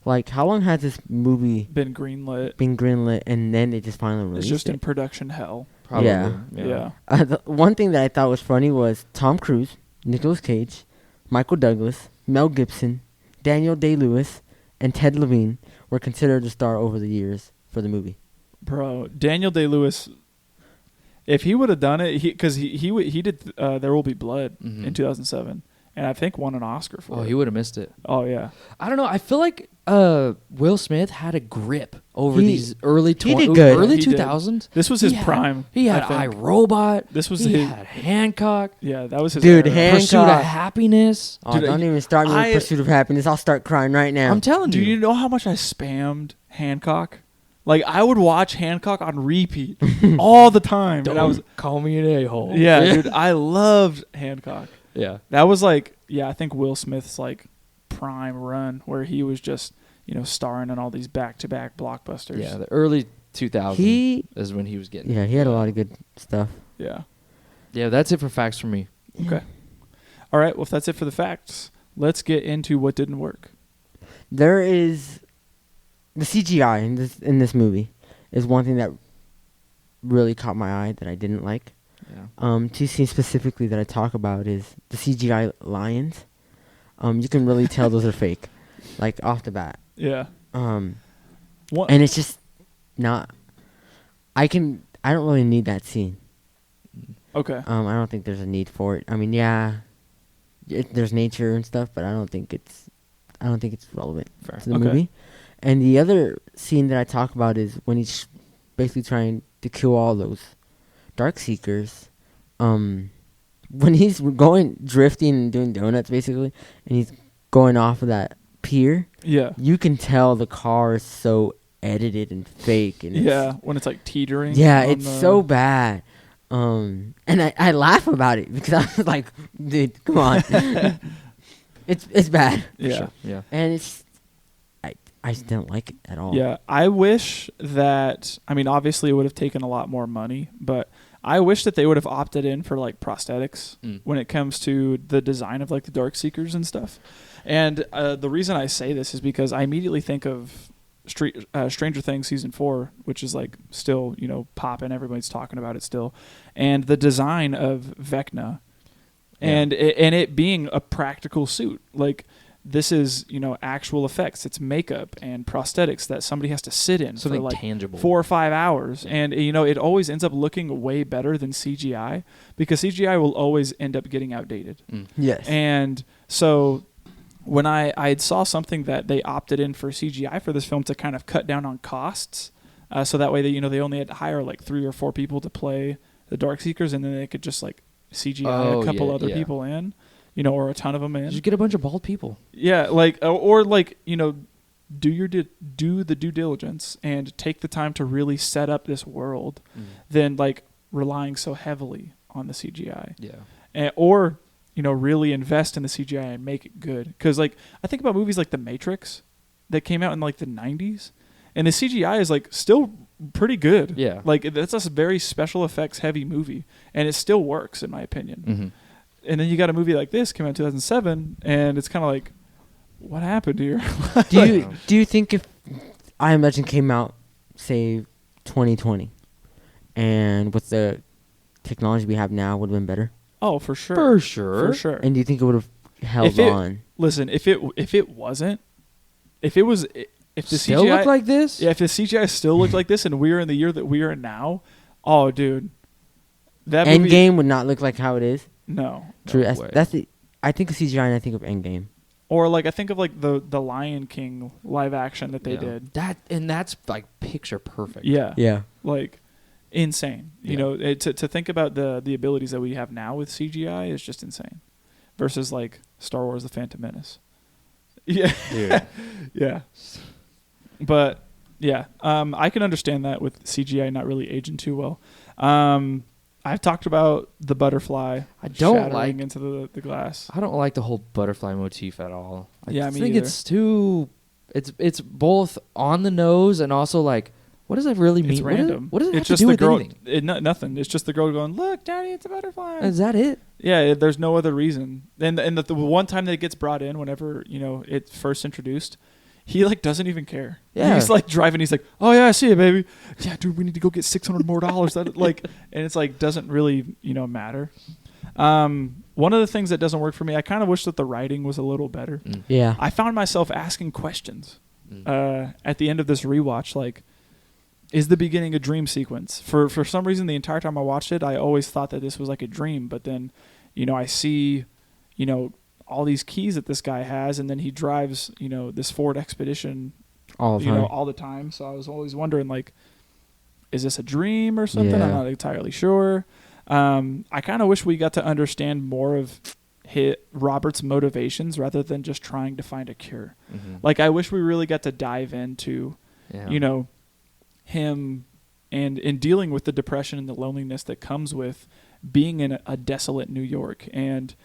like, how long has this movie Been greenlit. and then they just finally It's released just it? in production hell. Probably. Yeah. The one thing that I thought was funny was Tom Cruise, Nicolas Cage, Michael Douglas, Mel Gibson, Daniel Day-Lewis, and Ted Levine were considered to star over the years for the movie. Bro, Daniel Day-Lewis, if he would have done it, because he did There Will Be Blood in 2007, and I think won an Oscar for it. Oh, he would have missed it. Oh, yeah. I don't know. I feel like Will Smith had a grip over these early he did good. early He did. 2000s. This was his prime. He had I think. iRobot. This was he his. had Hancock. Yeah, that was his. Dude, era. Hancock. Pursuit of Happiness. Oh, Dude, don't even start me with Pursuit of Happiness. I'll start crying right now. I'm telling Do you. you know how much I spammed Hancock? Like, I would watch Hancock on repeat all the time. Don't And I was, call me an a-hole. yeah, dude, I loved Hancock. Yeah. That was like, I think Will Smith's like prime run where he was just, starring in all these back-to-back blockbusters. Yeah, the early 2000s is when he was getting. Yeah, he had a lot of good stuff. Yeah. Yeah, that's it for facts for me. Okay. All right. Well, if that's it for the facts, let's get into what didn't work. There is the CGI in this movie is one thing that really caught my eye that I didn't like. Yeah. Two scenes specifically that I talk about is the CGI lions. You can really tell those are fake, like off the bat. Yeah. And it's just not. I don't really need that scene. Okay. I don't think there's a need for it. I mean, there's nature and stuff, but I don't think it's relevant to the Okay. movie. And the other scene that I talk about is when he's basically trying to kill all those Darkseekers. When he's going drifting and doing donuts basically, and he's going off of that pier. Yeah. You can tell the car is so edited and fake. And when it's like teetering. yeah, on it's so bad. And I laugh about it because I was like, dude, come on. It's bad. Yeah. Sure. Yeah. And it's I just didn't like it at all. Yeah, I wish that, obviously it would have taken a lot more money, but I wish that they would have opted in for like prosthetics when it comes to the design of like the Darkseekers and stuff. And the reason I say this is because I immediately think of Stranger Things season 4, which is like still, popping. Everybody's talking about it still. And the design of Vecna and it being a practical suit. Like, this is, actual effects. It's makeup and prosthetics that somebody has to sit in Something for like tangible. 4 or 5 hours. And, it always ends up looking way better than CGI because CGI will always end up getting outdated. Yes. And so when I saw something that they opted in for CGI for this film to kind of cut down on costs, so that way they only had to hire like 3 or 4 people to play the Darkseekers, and then they could just like CGI a couple other people in. Or a ton of them in. Just get a bunch of bald people. Yeah, like or like do the due diligence and take the time to really set up this world, than like relying so heavily on the CGI. Yeah. Or really invest in the CGI and make it good. Because like I think about movies like The Matrix that came out in like the 90s, and the CGI is like still pretty good. Yeah. Like that's a very special effects heavy movie, and it still works in my opinion. Mm-hmm. And then you got a movie like this came out in 2007, and it's kind of like, what happened here? Do you think if I Imagine came out, say, 2020, and with the technology we have now, would have been better? Oh, for sure. For sure. For sure. And do you think it would have held on? Listen, if the Still CGI look like this? Yeah, if the CGI still looked like this, and we are in the year that we are in now, oh, dude, that movie, Endgame would not look like how it is. No. True. way. I think of CGI and I think of Endgame. Or like I think of like the Lion King live action that they did. That's like picture perfect. Yeah. Yeah. Like insane. You Yeah. know, to think about the abilities that we have now with CGI is just insane. Versus like Star Wars: The Phantom Menace. Yeah. Dude. Yeah. But yeah, I can understand that with CGI not really aging too well. I've talked about the butterfly I don't shattering like into the glass. I don't like the whole butterfly motif at all. I Yeah, me think either. it's too. It's both on the nose and also like, what does that really mean? It's random. What does it have it's to just do the with girl. anything? Nothing. It's just the girl going, "Look, Daddy, it's a butterfly." Is that it? Yeah, there's no other reason. And the one time that it gets brought in, whenever it's first introduced, he like doesn't even care. Yeah. He's like driving. He's like, "Oh yeah, I see it, baby. Yeah, dude, we need to go get $600 more." That like, and it's like doesn't really matter. One of the things that doesn't work for me, I kind of wish that the writing was a little better. Yeah. I found myself asking questions at the end of this rewatch, like, is the beginning a dream sequence? For some reason, the entire time I watched it, I always thought that this was like a dream. But then, I see, all these keys that this guy has, and then he drives, this Ford Expedition, All the time. all the time. So I was always wondering, like, is this a dream or something? I'm Yeah. not entirely sure. I kind of wish we got to understand more of Robert's motivations rather than just trying to find a cure. Like, I wish we really got to dive into, Yeah. him and in dealing with the depression and the loneliness that comes with being in a desolate New York, and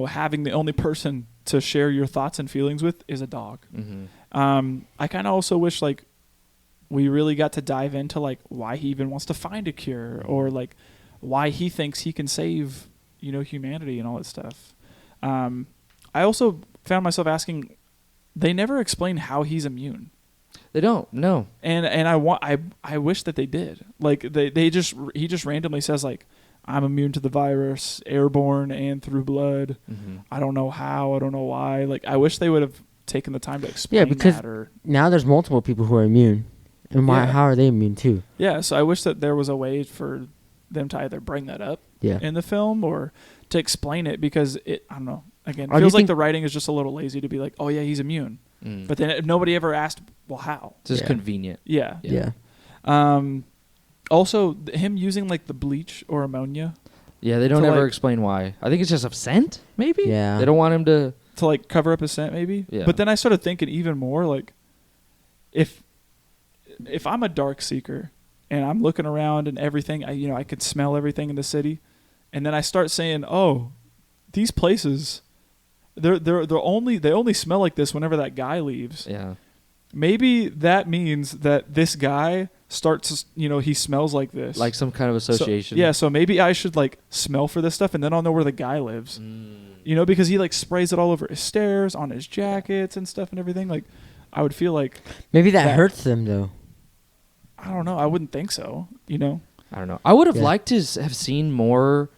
having the only person to share your thoughts and feelings with is a dog. I kind of also wish like we really got to dive into like why he even wants to find a cure, or like why he thinks he can save humanity and all that stuff. I also found myself asking, they never explain how he's immune. They don't. No. And I wish that they did. Like he just randomly says like, I'm immune to the virus, airborne and through blood. I don't know how, I don't know why. Like, I wish they would have taken the time to explain because that. Or now there's multiple people who are immune. And Yeah. how are they immune too? yeah, so I wish that there was a way for them to either bring that up Yeah. in the film or to explain it, because I don't know. Again, Or it do you feels like think- the writing is just a little lazy to be like, oh yeah, he's immune. But then nobody ever asked, well, how? It's just Yeah. convenient. Yeah. Yeah. Also, him using like the bleach or ammonia Yeah, they don't So, ever like- explain why. I think it's just a scent, maybe? Yeah. They don't want him to... to like cover up his scent, maybe. Yeah. But then I started thinking even more, like, if I'm a dark seeker and I'm looking around and everything, I could smell everything in the city, and then I start saying, oh, these places, they only smell like this whenever that guy leaves. Yeah. Maybe that means that this guy starts, he smells like this. Like some kind of So- association. yeah, so maybe I should like smell for this stuff, and then I'll know where the guy lives. Because he like sprays it all over his stairs, on his jackets and stuff and everything. Like, I would feel like, Maybe that That- hurts them though. I don't know. I wouldn't think so. I don't know. I would have Yeah. liked to have seen more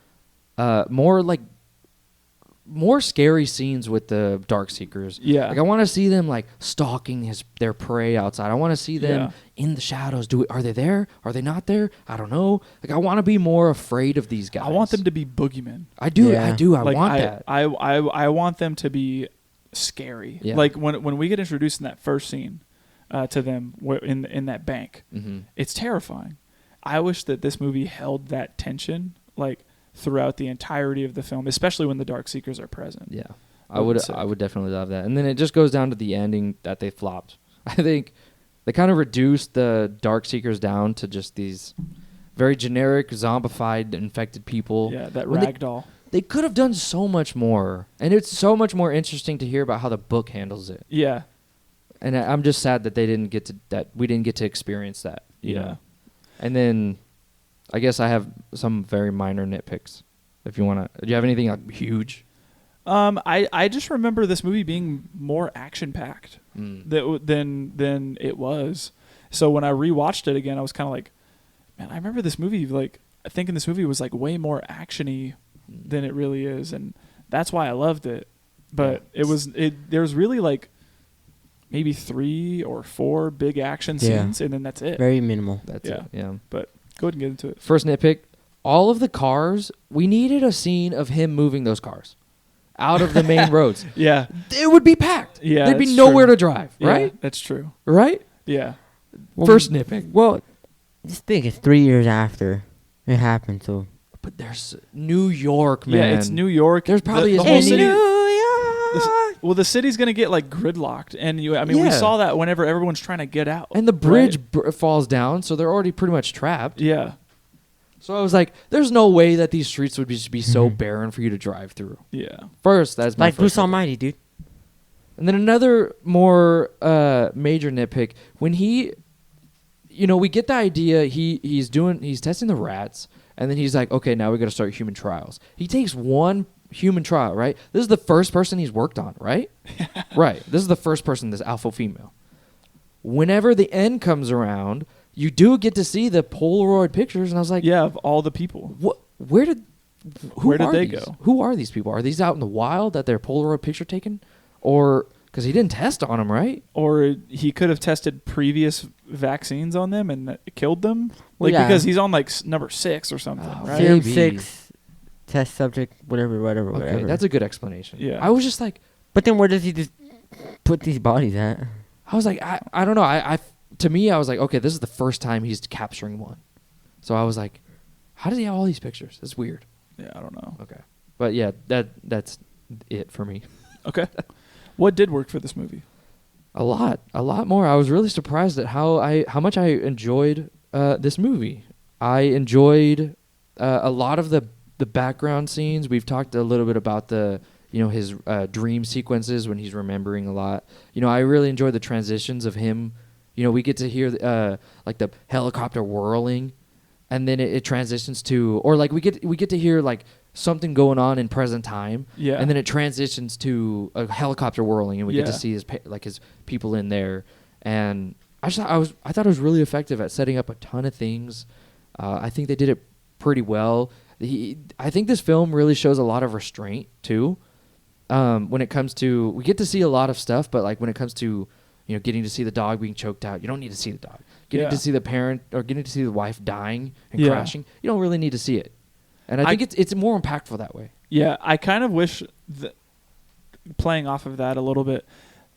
scary scenes with the Dark Seekers. Yeah. Like, I want to see them like stalking their prey outside. I want to see them Yeah. in the shadows. Are they there? Are they not there? I don't know. Like, I want to be more afraid of these guys. I want them to be boogeymen. I do. Yeah. I do. I Like, want that. I want them to be scary. Yeah. Like when we get introduced in that first scene to them in that bank, it's terrifying. I wish that this movie held that tension like throughout the entirety of the film, especially when the Dark Seekers are present. Yeah, That would be sick. I would definitely love that. And then it just goes down to the ending that they flopped. I think they kind of reduced the Dark Seekers down to just these very generic, zombified, infected people. Yeah, that When they- ragdoll. They could have done so much more, and it's so much more interesting to hear about how the book handles it. Yeah. And I'm just sad that we didn't get to experience that. You Yeah. know? And then I guess I have some very minor nitpicks. If you want to, do you have anything like huge? I just remember this movie being more action packed Mm. than it was. So when I rewatched it again, I was kind of like, man, I remember this movie like thinking this movie was like way more actiony than it really is, and that's why I loved it. But Yeah. there's really like maybe 3 or 4 big action Yeah. scenes, and then that's it. Very minimal. That's Yeah. it. Yeah. But go ahead and get into it. First nitpick: all of the cars. We needed a scene of him moving those cars. out of the main roads. Yeah. It would be packed. Yeah, There'd be it's nowhere true. to drive, Yeah, right? that's true. Right? Yeah. Well, First nitpick. Well, just think it's 3 years after it happened, so. But there's New York, man. Yeah, it's New York. There's probably the as whole many- city. York. Well, the city's gonna get like gridlocked, and we Yeah. saw that whenever everyone's trying to get out, And the bridge right? falls down, so they're already pretty much trapped. Yeah, So I was like, there's no way that these streets would be so Mhm. barren for you to drive through. yeah, First, that's my Like first Bruce nitpick. Almighty, dude. And then another more major nitpick, when he, we get the idea he's testing the rats, and then he's like, okay, now we got to start human trials. He takes one human trial, right? This is the first person he's worked on, right? Right. This is the first person, this alpha female. Whenever the end comes around, you do get to see the Polaroid pictures, and I was like, yeah. Of all the people, what? Where did Where they go? Who are these people? Are these out in the wild that their Polaroid picture taken, or because he didn't test on them, right? or he could have tested previous vaccines on them and killed them, Well, like yeah. because he's on like number 6 or something, Oh, right? Serum Maybe. 6, test subject, whatever. Okay, that's a good explanation. Yeah. I was just like, But then where does he just put these bodies at? I was like, I don't know. To me, I was like, okay, this is the first time he's capturing one. So I was like, how does he have all these pictures? It's weird. Yeah, I don't know. Okay, but yeah, that's it for me. Okay, what did work for this movie? A lot more. I was really surprised at how much I enjoyed this movie. I enjoyed a lot of the background scenes. We've talked a little bit about his dream sequences when he's remembering a lot. I really enjoyed the transitions of him. We get to hear like the helicopter whirling, and then it transitions to, or like we get to hear like something going on in present time. Yeah. And then it transitions to a helicopter whirling, and we get to Yeah. see his people in there. And I thought it was really effective at setting up a ton of things. I think they did it pretty well. I think this film really shows a lot of restraint too. When it comes to, we get to see a lot of stuff, but like when it comes to getting to see the dog being choked out, you don't need to see the dog. Getting Yeah. to see the parent or getting to see the wife dying and Yeah. crashing, you don't really need to see it. And I think it's more impactful that way. Yeah, I kind of wish that, playing off of that a little bit,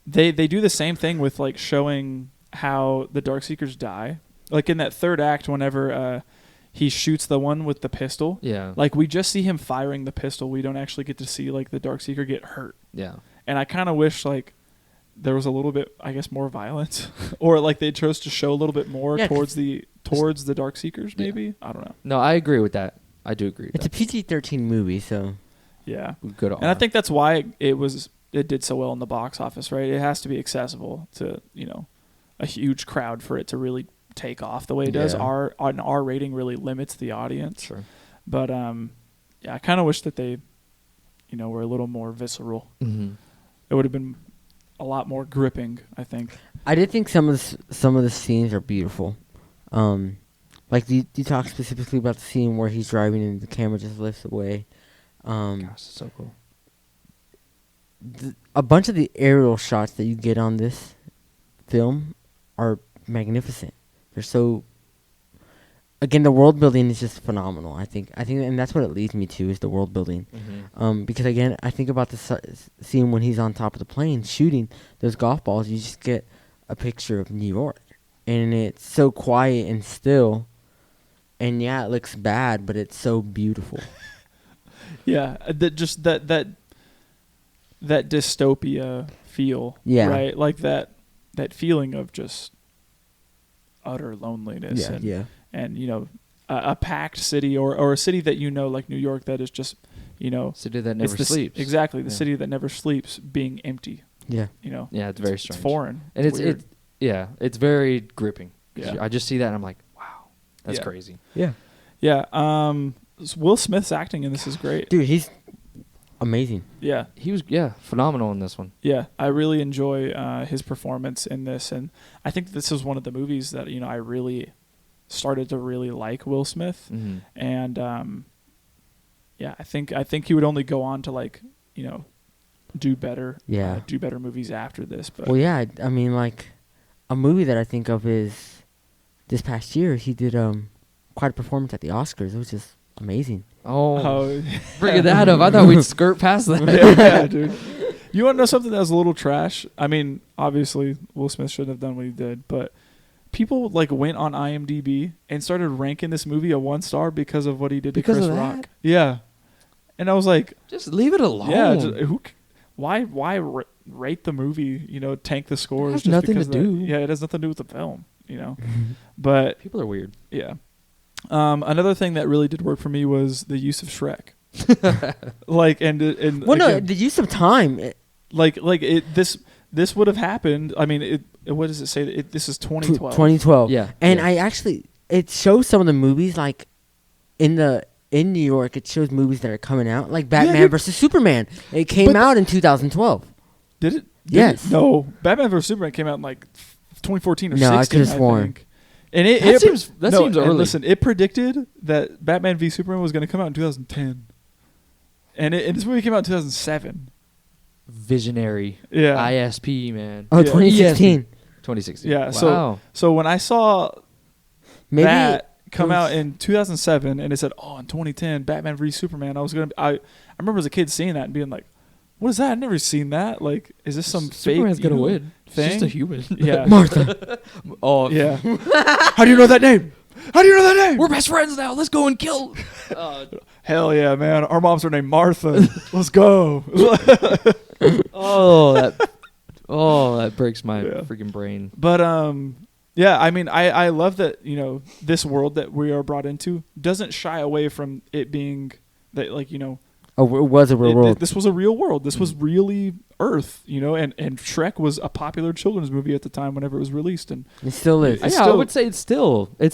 they do the same thing with like showing how the Darkseekers die. Like in that third act, whenever he shoots the one with the pistol, Yeah. like we just see him firing the pistol. We don't actually get to see like the Darkseeker get hurt. Yeah. And I kind of wish like there was a little bit, I guess, more violence, or like they chose to show a little bit more Yeah, towards the Darkseekers. Maybe I don't know. No, I agree with that. I do agree with It's a that. PG-13 movie, so. Yeah. Good on. And I think that's why it did so well in the box office, right? It has to be accessible to, a huge crowd for it to really take off the way it does. Yeah. An R rating really limits the audience. Sure. But yeah, I kind of wish that they, were a little more visceral. Mm-hmm. It would have been a lot more gripping, I think. I did think some of the scenes are beautiful. Like you talk specifically about the scene where he's driving and the camera just lifts away. Gosh, it's so cool. A bunch of the aerial shots that you get on this film are magnificent. They're so. Again, the world building is just phenomenal. I think, and that's what it leads me to is the world building. Mm-hmm. Because again, I think about the scene when he's on top of the plane shooting those golf balls. You just get a picture of New York, and it's so quiet and still. And yeah, it looks bad, but it's so beautiful. Yeah, that dystopia feel. Yeah. Right? Like that feeling of just utter loneliness. And a packed city or a city that like New York that is just, City that it's never sleeps. Exactly, the Yeah. city that never sleeps being empty. Yeah. Yeah, it's very It's strange. foreign. And it's weird. it's very gripping. 'Cause Yeah. I just see that and I'm like, wow, that's Yeah. crazy. Yeah. Yeah. Will Smith's acting in this is great. Dude, he's amazing. Yeah. He was phenomenal in this one. Yeah, I really enjoy his performance in this, and I think this is one of the movies that I really started to really like Will Smith, Mm-hmm. and yeah, I think he would only go on to do better, Yeah. do better movies after this. But Well, yeah, I mean, like, a movie that I think of is this past year, he did quite a performance at the Oscars. It was just amazing. Oh, bringing that up. I thought we'd skirt past that. Yeah, dude. You want to know something that was a little trash? I mean, obviously, Will Smith shouldn't have done what he did, but people like went on IMDb and started ranking this movie a 1-star because of what he did Because to Chris of that? Rock. Yeah, and I was like, Just leave it alone. yeah, why rate the movie? You know, tank the scores. has just nothing because to of that. do. Yeah, it has nothing to do with the film. You know, but People are weird. yeah. Another thing that really did work for me was the use of Shrek. Like and Well, no, again, the use of time. like this would have happened. I mean, what does it say? This is 2012. 2012. Yeah. And Yeah. it shows some of the movies like in New York. It shows movies that are coming out like Batman dude. versus Superman. It came But out in 2012. Did it? Yes. No, Batman vs Superman came out in like 2014 or No, 16. I could've sworn. think. And That seems and early. Listen, it predicted that Batman v Superman was going to come out in 2010, and this movie came out in 2007. Visionary. Yeah. ISP, man. Oh, Yeah. 2016. 2016. Yeah. Wow. So when I saw Maybe that come it out was- in 2007, and it said, "Oh, in 2010, Batman v Superman," I remember as a kid seeing that and being like, "What is that? I've never seen that. Like, is this some Superman's fake? gonna you know, win. He's thing?" just a human. Yeah. Martha. Oh, Yeah. How do you know that name? How do you know that name? we're best friends now. Let's go and kill. Hell yeah, man. Our moms are named Martha. Let's go. that breaks my Yeah. freaking brain. But yeah, I mean, I love that, you know, this world that we are brought into doesn't shy away from it being that, like, you know, Oh, it was a real world. this was a real world. This was really Earth, you know, and Shrek was a popular children's movie at the time whenever it was released, and It still is. It's Yeah, I still- would say it's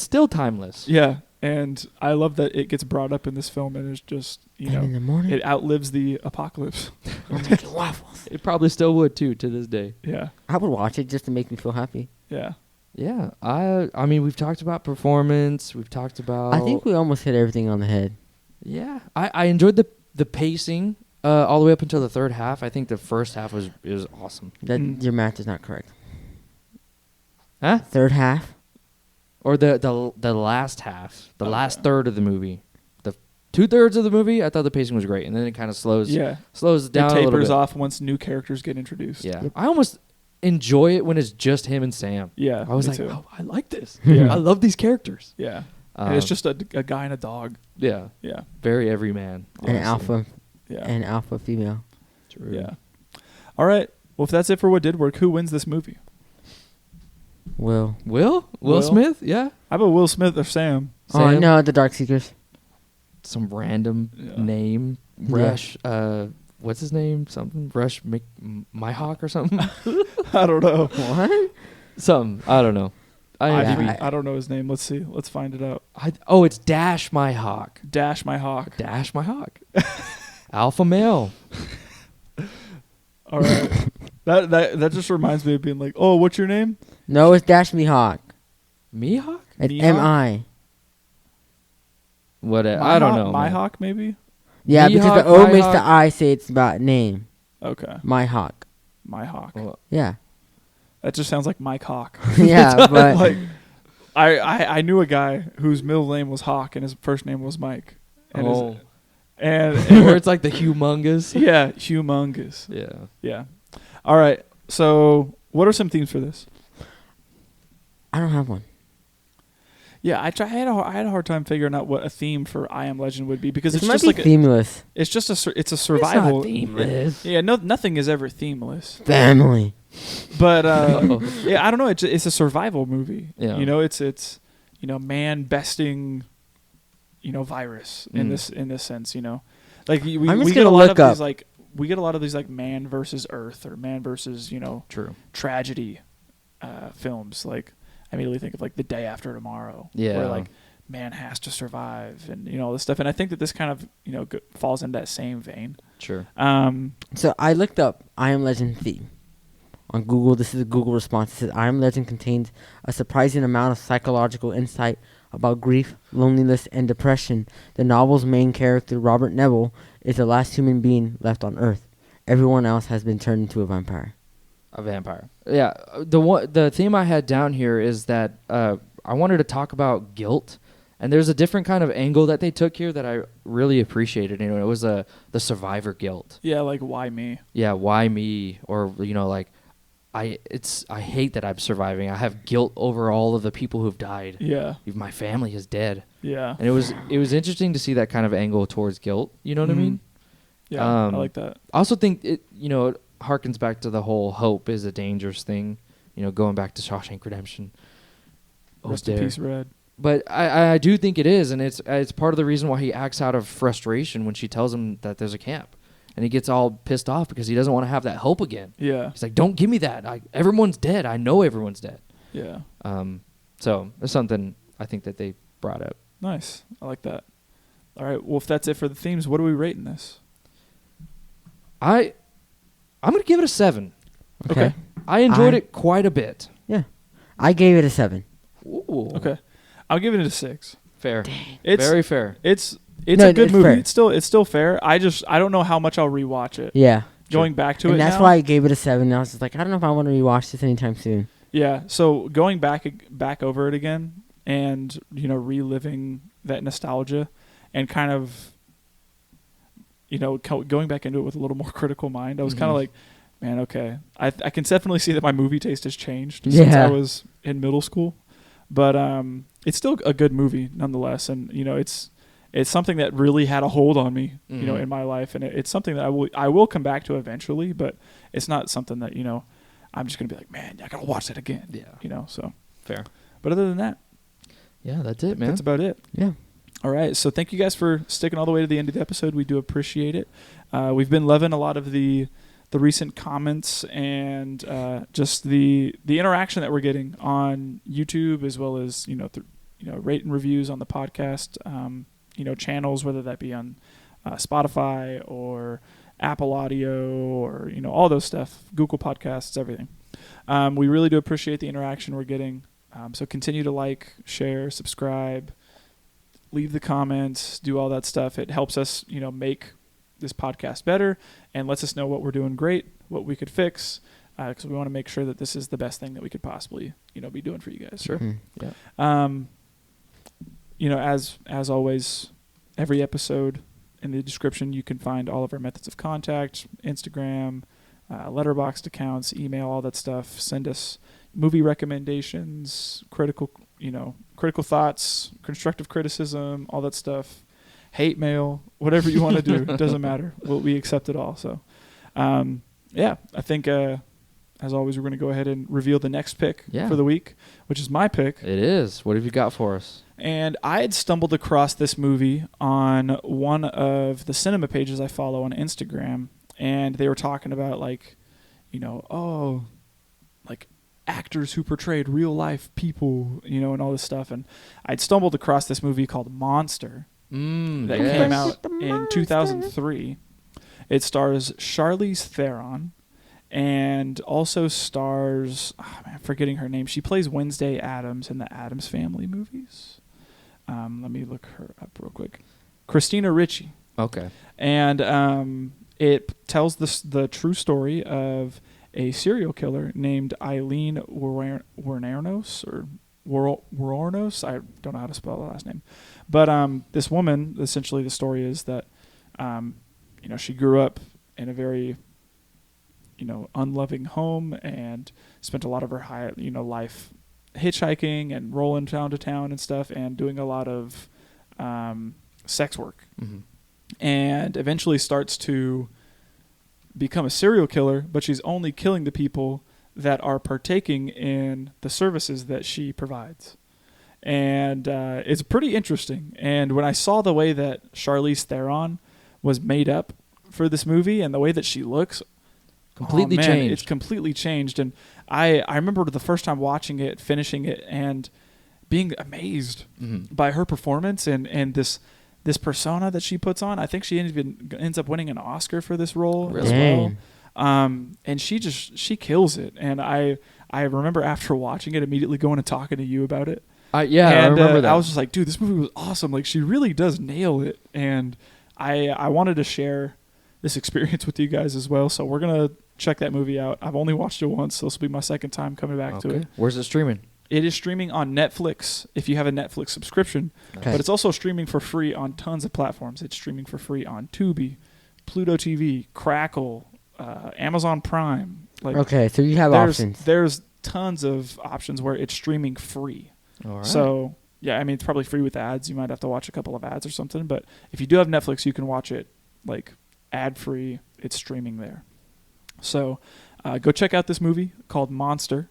still timeless. yeah, and I love that it gets brought up in this film, and it's just, you And in know, the morning, it outlives the apocalypse. I'm making waffles. It probably still would too to this day. Yeah, I would watch it just to make me feel happy. yeah. Yeah, I mean, we've talked about performance. We've talked about. I think we almost hit everything on the head. Yeah, I enjoyed the pacing all the way up until the third half. I think the first half was awesome. That Mm. your math is not correct. Huh? Third half. Or the last half, the last third of the movie, the 2/3 of the movie. I thought the pacing was great, and then it kind of slows Yeah, down it a little tapers bit. off once new characters get introduced. Yeah, I almost enjoy it when it's just him and Sam. Yeah, I was me like, too. oh, I like this. Yeah. I love these characters. Yeah, and it's Um, just a guy and a dog. Yeah, Yeah, very everyman. An honestly. alpha yeah, and alpha female. True. yeah. All right. Well, if that's it for what did work, who wins this movie? Will. Will Smith? Yeah. How about Will Smith or Sam? Oh Sam? no, the Dark Seekers. Some random Yeah. name. Yeah. Rush. What's his name? Something. Rush Myhawk or something. I don't know. What? Something. I don't know. I don't know his name. Let's see. Let's find it out. It's Dash Myhawk. Dash my hawk. Dash Myhawk. Alpha male. All right. that just reminds me of being like, oh, what's your name? No, it's Dash Me Hawk. Mihawk? It's Mihawk? M-I. What? I don't know. My man. hawk, maybe. Yeah, because the Mihawk, O makes Myhawk. the I say it's about name. Okay. My Hawk. My hawk. Well, Yeah. That just sounds like Mike Hawk. Yeah, but like, I knew a guy whose middle name was Hawk and his first name was Mike. And his- oh. and Where it's like the humongous. yeah, humongous. Yeah. Yeah. All right. So, what are some themes for this? I don't have one. Yeah, I had a hard time figuring out what a theme for I Am Legend would be because This it's might just be like themeless. it's just it's a survival. themeless. Yeah, nothing is ever themeless. Family. But Oh. yeah, I don't know. It's a survival movie. Yeah. You know, it's you know, man besting, you know, virus in this sense. You know, like we I'm just get a gonna lot look of these up. like we get a lot of these like man versus Earth or man versus, you know, True. tragedy films. Like I immediately think of like The Day After Tomorrow. Yeah. Where like man has to survive and, you know, all this stuff. And I think that this kind of, you know, falls into that same vein. Sure. So I looked up I Am Legend theme on Google. This is a Google response. It says I Am Legend contains a surprising amount of psychological insight about grief, loneliness, and depression. The novel's main character, Robert Neville, is the last human being left on Earth. Everyone else has been turned into a vampire. A vampire. Yeah. The theme I had down here is that I wanted to talk about guilt And there's a different kind of angle that they took here that I really appreciated. You know, it was the survivor guilt. Yeah, like why me? Yeah, why me? Or you know, like I hate that I'm surviving. I have guilt over all of the people who've died. Yeah. My family is dead. Yeah. And it was interesting to see that kind of angle towards guilt. You know what I mean? Yeah, I like that. I also think it harkens back to the whole hope is a dangerous thing. You know, going back to Shawshank Redemption. Rest in peace, Red. But I do think it is, and it's part of the reason why he acts out of frustration when she tells him that there's a camp, and he gets all pissed off because he doesn't want to have that hope again. Yeah, he's like, "Don't give me that. Everyone's dead. I know everyone's dead." Yeah. So there's something I think that they brought up. Nice. I like that. All right. Well, if that's it for the themes, what are we rating this? I'm gonna give it a 7. Okay. I enjoyed it quite a bit. Yeah. I gave it a 7. Ooh. Okay. I'll give it a 6. Fair. It's very fair. It's No, a good it's movie. fair. It's still fair. I don't know how much I'll rewatch it. Yeah. Going back to and it that's now, why I gave it a 7. I was just like, I don't know if I want to rewatch this anytime soon. Yeah. So going back over it again and reliving that nostalgia and kind of going back into it with a little more critical mind, I was kind of like, man, okay, I can definitely see that my movie taste has changed since I was in middle school, but it's still a good movie nonetheless, and it's something that really had a hold on me, in my life, and it's something that I will come back to eventually, but it's not something that I'm just gonna be like, man, I gotta watch that again. Yeah, so fair. But other than that, yeah, that's it, man. That's about it. Yeah. All right. So thank you guys for sticking all the way to the end of the episode. We do appreciate it. We've been loving a lot of the recent comments and just the interaction that we're getting on YouTube, as well as rate and reviews on the podcast channels, whether that be on Spotify or Apple Audio or all those stuff, Google Podcasts, everything. We really do appreciate the interaction we're getting. So continue to like, share, subscribe, leave the comments, do all that stuff. It helps us, make this podcast better and lets us know what we're doing great, what we could fix, because we want to make sure that this is the best thing that we could possibly, be doing for you guys. Sure. Yeah. As always, every episode in the description, you can find all of our methods of contact: Instagram, Letterboxd accounts, email, all that stuff. Send us movie recommendations, critical thoughts, constructive criticism, all that stuff. Hate mail, whatever you want to do, it doesn't matter. We accept it all. So, I think as always, we're going to go ahead and reveal the next pick for the week, which is my pick. It is. What have you got for us? And I had stumbled across this movie on one of the cinema pages I follow on Instagram, and they were talking about actors who portrayed real life people, and all this stuff. And I'd stumbled across this movie called Monster that came out in 2003. It stars Charlize Theron and also stars, I'm forgetting her name. She plays Wednesday Addams in the Addams Family movies. Let me look her up real quick. Christina Ricci. Okay. And it tells the true story of a serial killer named Eileen Wuornos or Wuornos. I don't know how to spell the last name. But this woman, essentially the story is that, she grew up in a very, unloving home and spent a lot of her life hitchhiking and rolling town to town and stuff and doing a lot of sex work. Mm-hmm. And eventually starts to become a serial killer, but she's only killing the people that are partaking in the services that she provides. And it's pretty interesting. And when I saw the way that Charlize Theron was made up for this movie and the way that she looks, completely changed. It's completely changed. And I remember the first time watching it, finishing it, and being amazed by her performance and this persona that she puts on. I think she ends up winning an Oscar for this role as well. And she kills it. And I remember after watching it, immediately going and talking to you about it. I remember that. I was just like, dude, this movie was awesome. Like, she really does nail it. And I wanted to share this experience with you guys as well. So we're going to check that movie out. I've only watched it once, so this will be my second time coming back to it. Where's it streaming? It is streaming on Netflix if you have a Netflix subscription, Okay. but it's also streaming for free on tons of platforms. It's streaming for free on Tubi, Pluto TV, Crackle, Amazon Prime. Like, Okay, so you have options. There's tons of options where it's streaming free. All right. So, yeah, I mean, it's probably free with ads. You might have to watch a couple of ads or something. But if you do have Netflix, you can watch it, like, ad-free. It's streaming there. So go check out this movie called Monster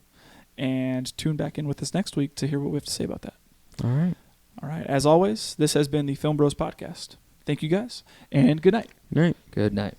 and tune back in with us next week to hear what we have to say about that. All right. All right. As always, this has been the Film Bros Podcast. Thank you, guys, and good night. Night. Good night.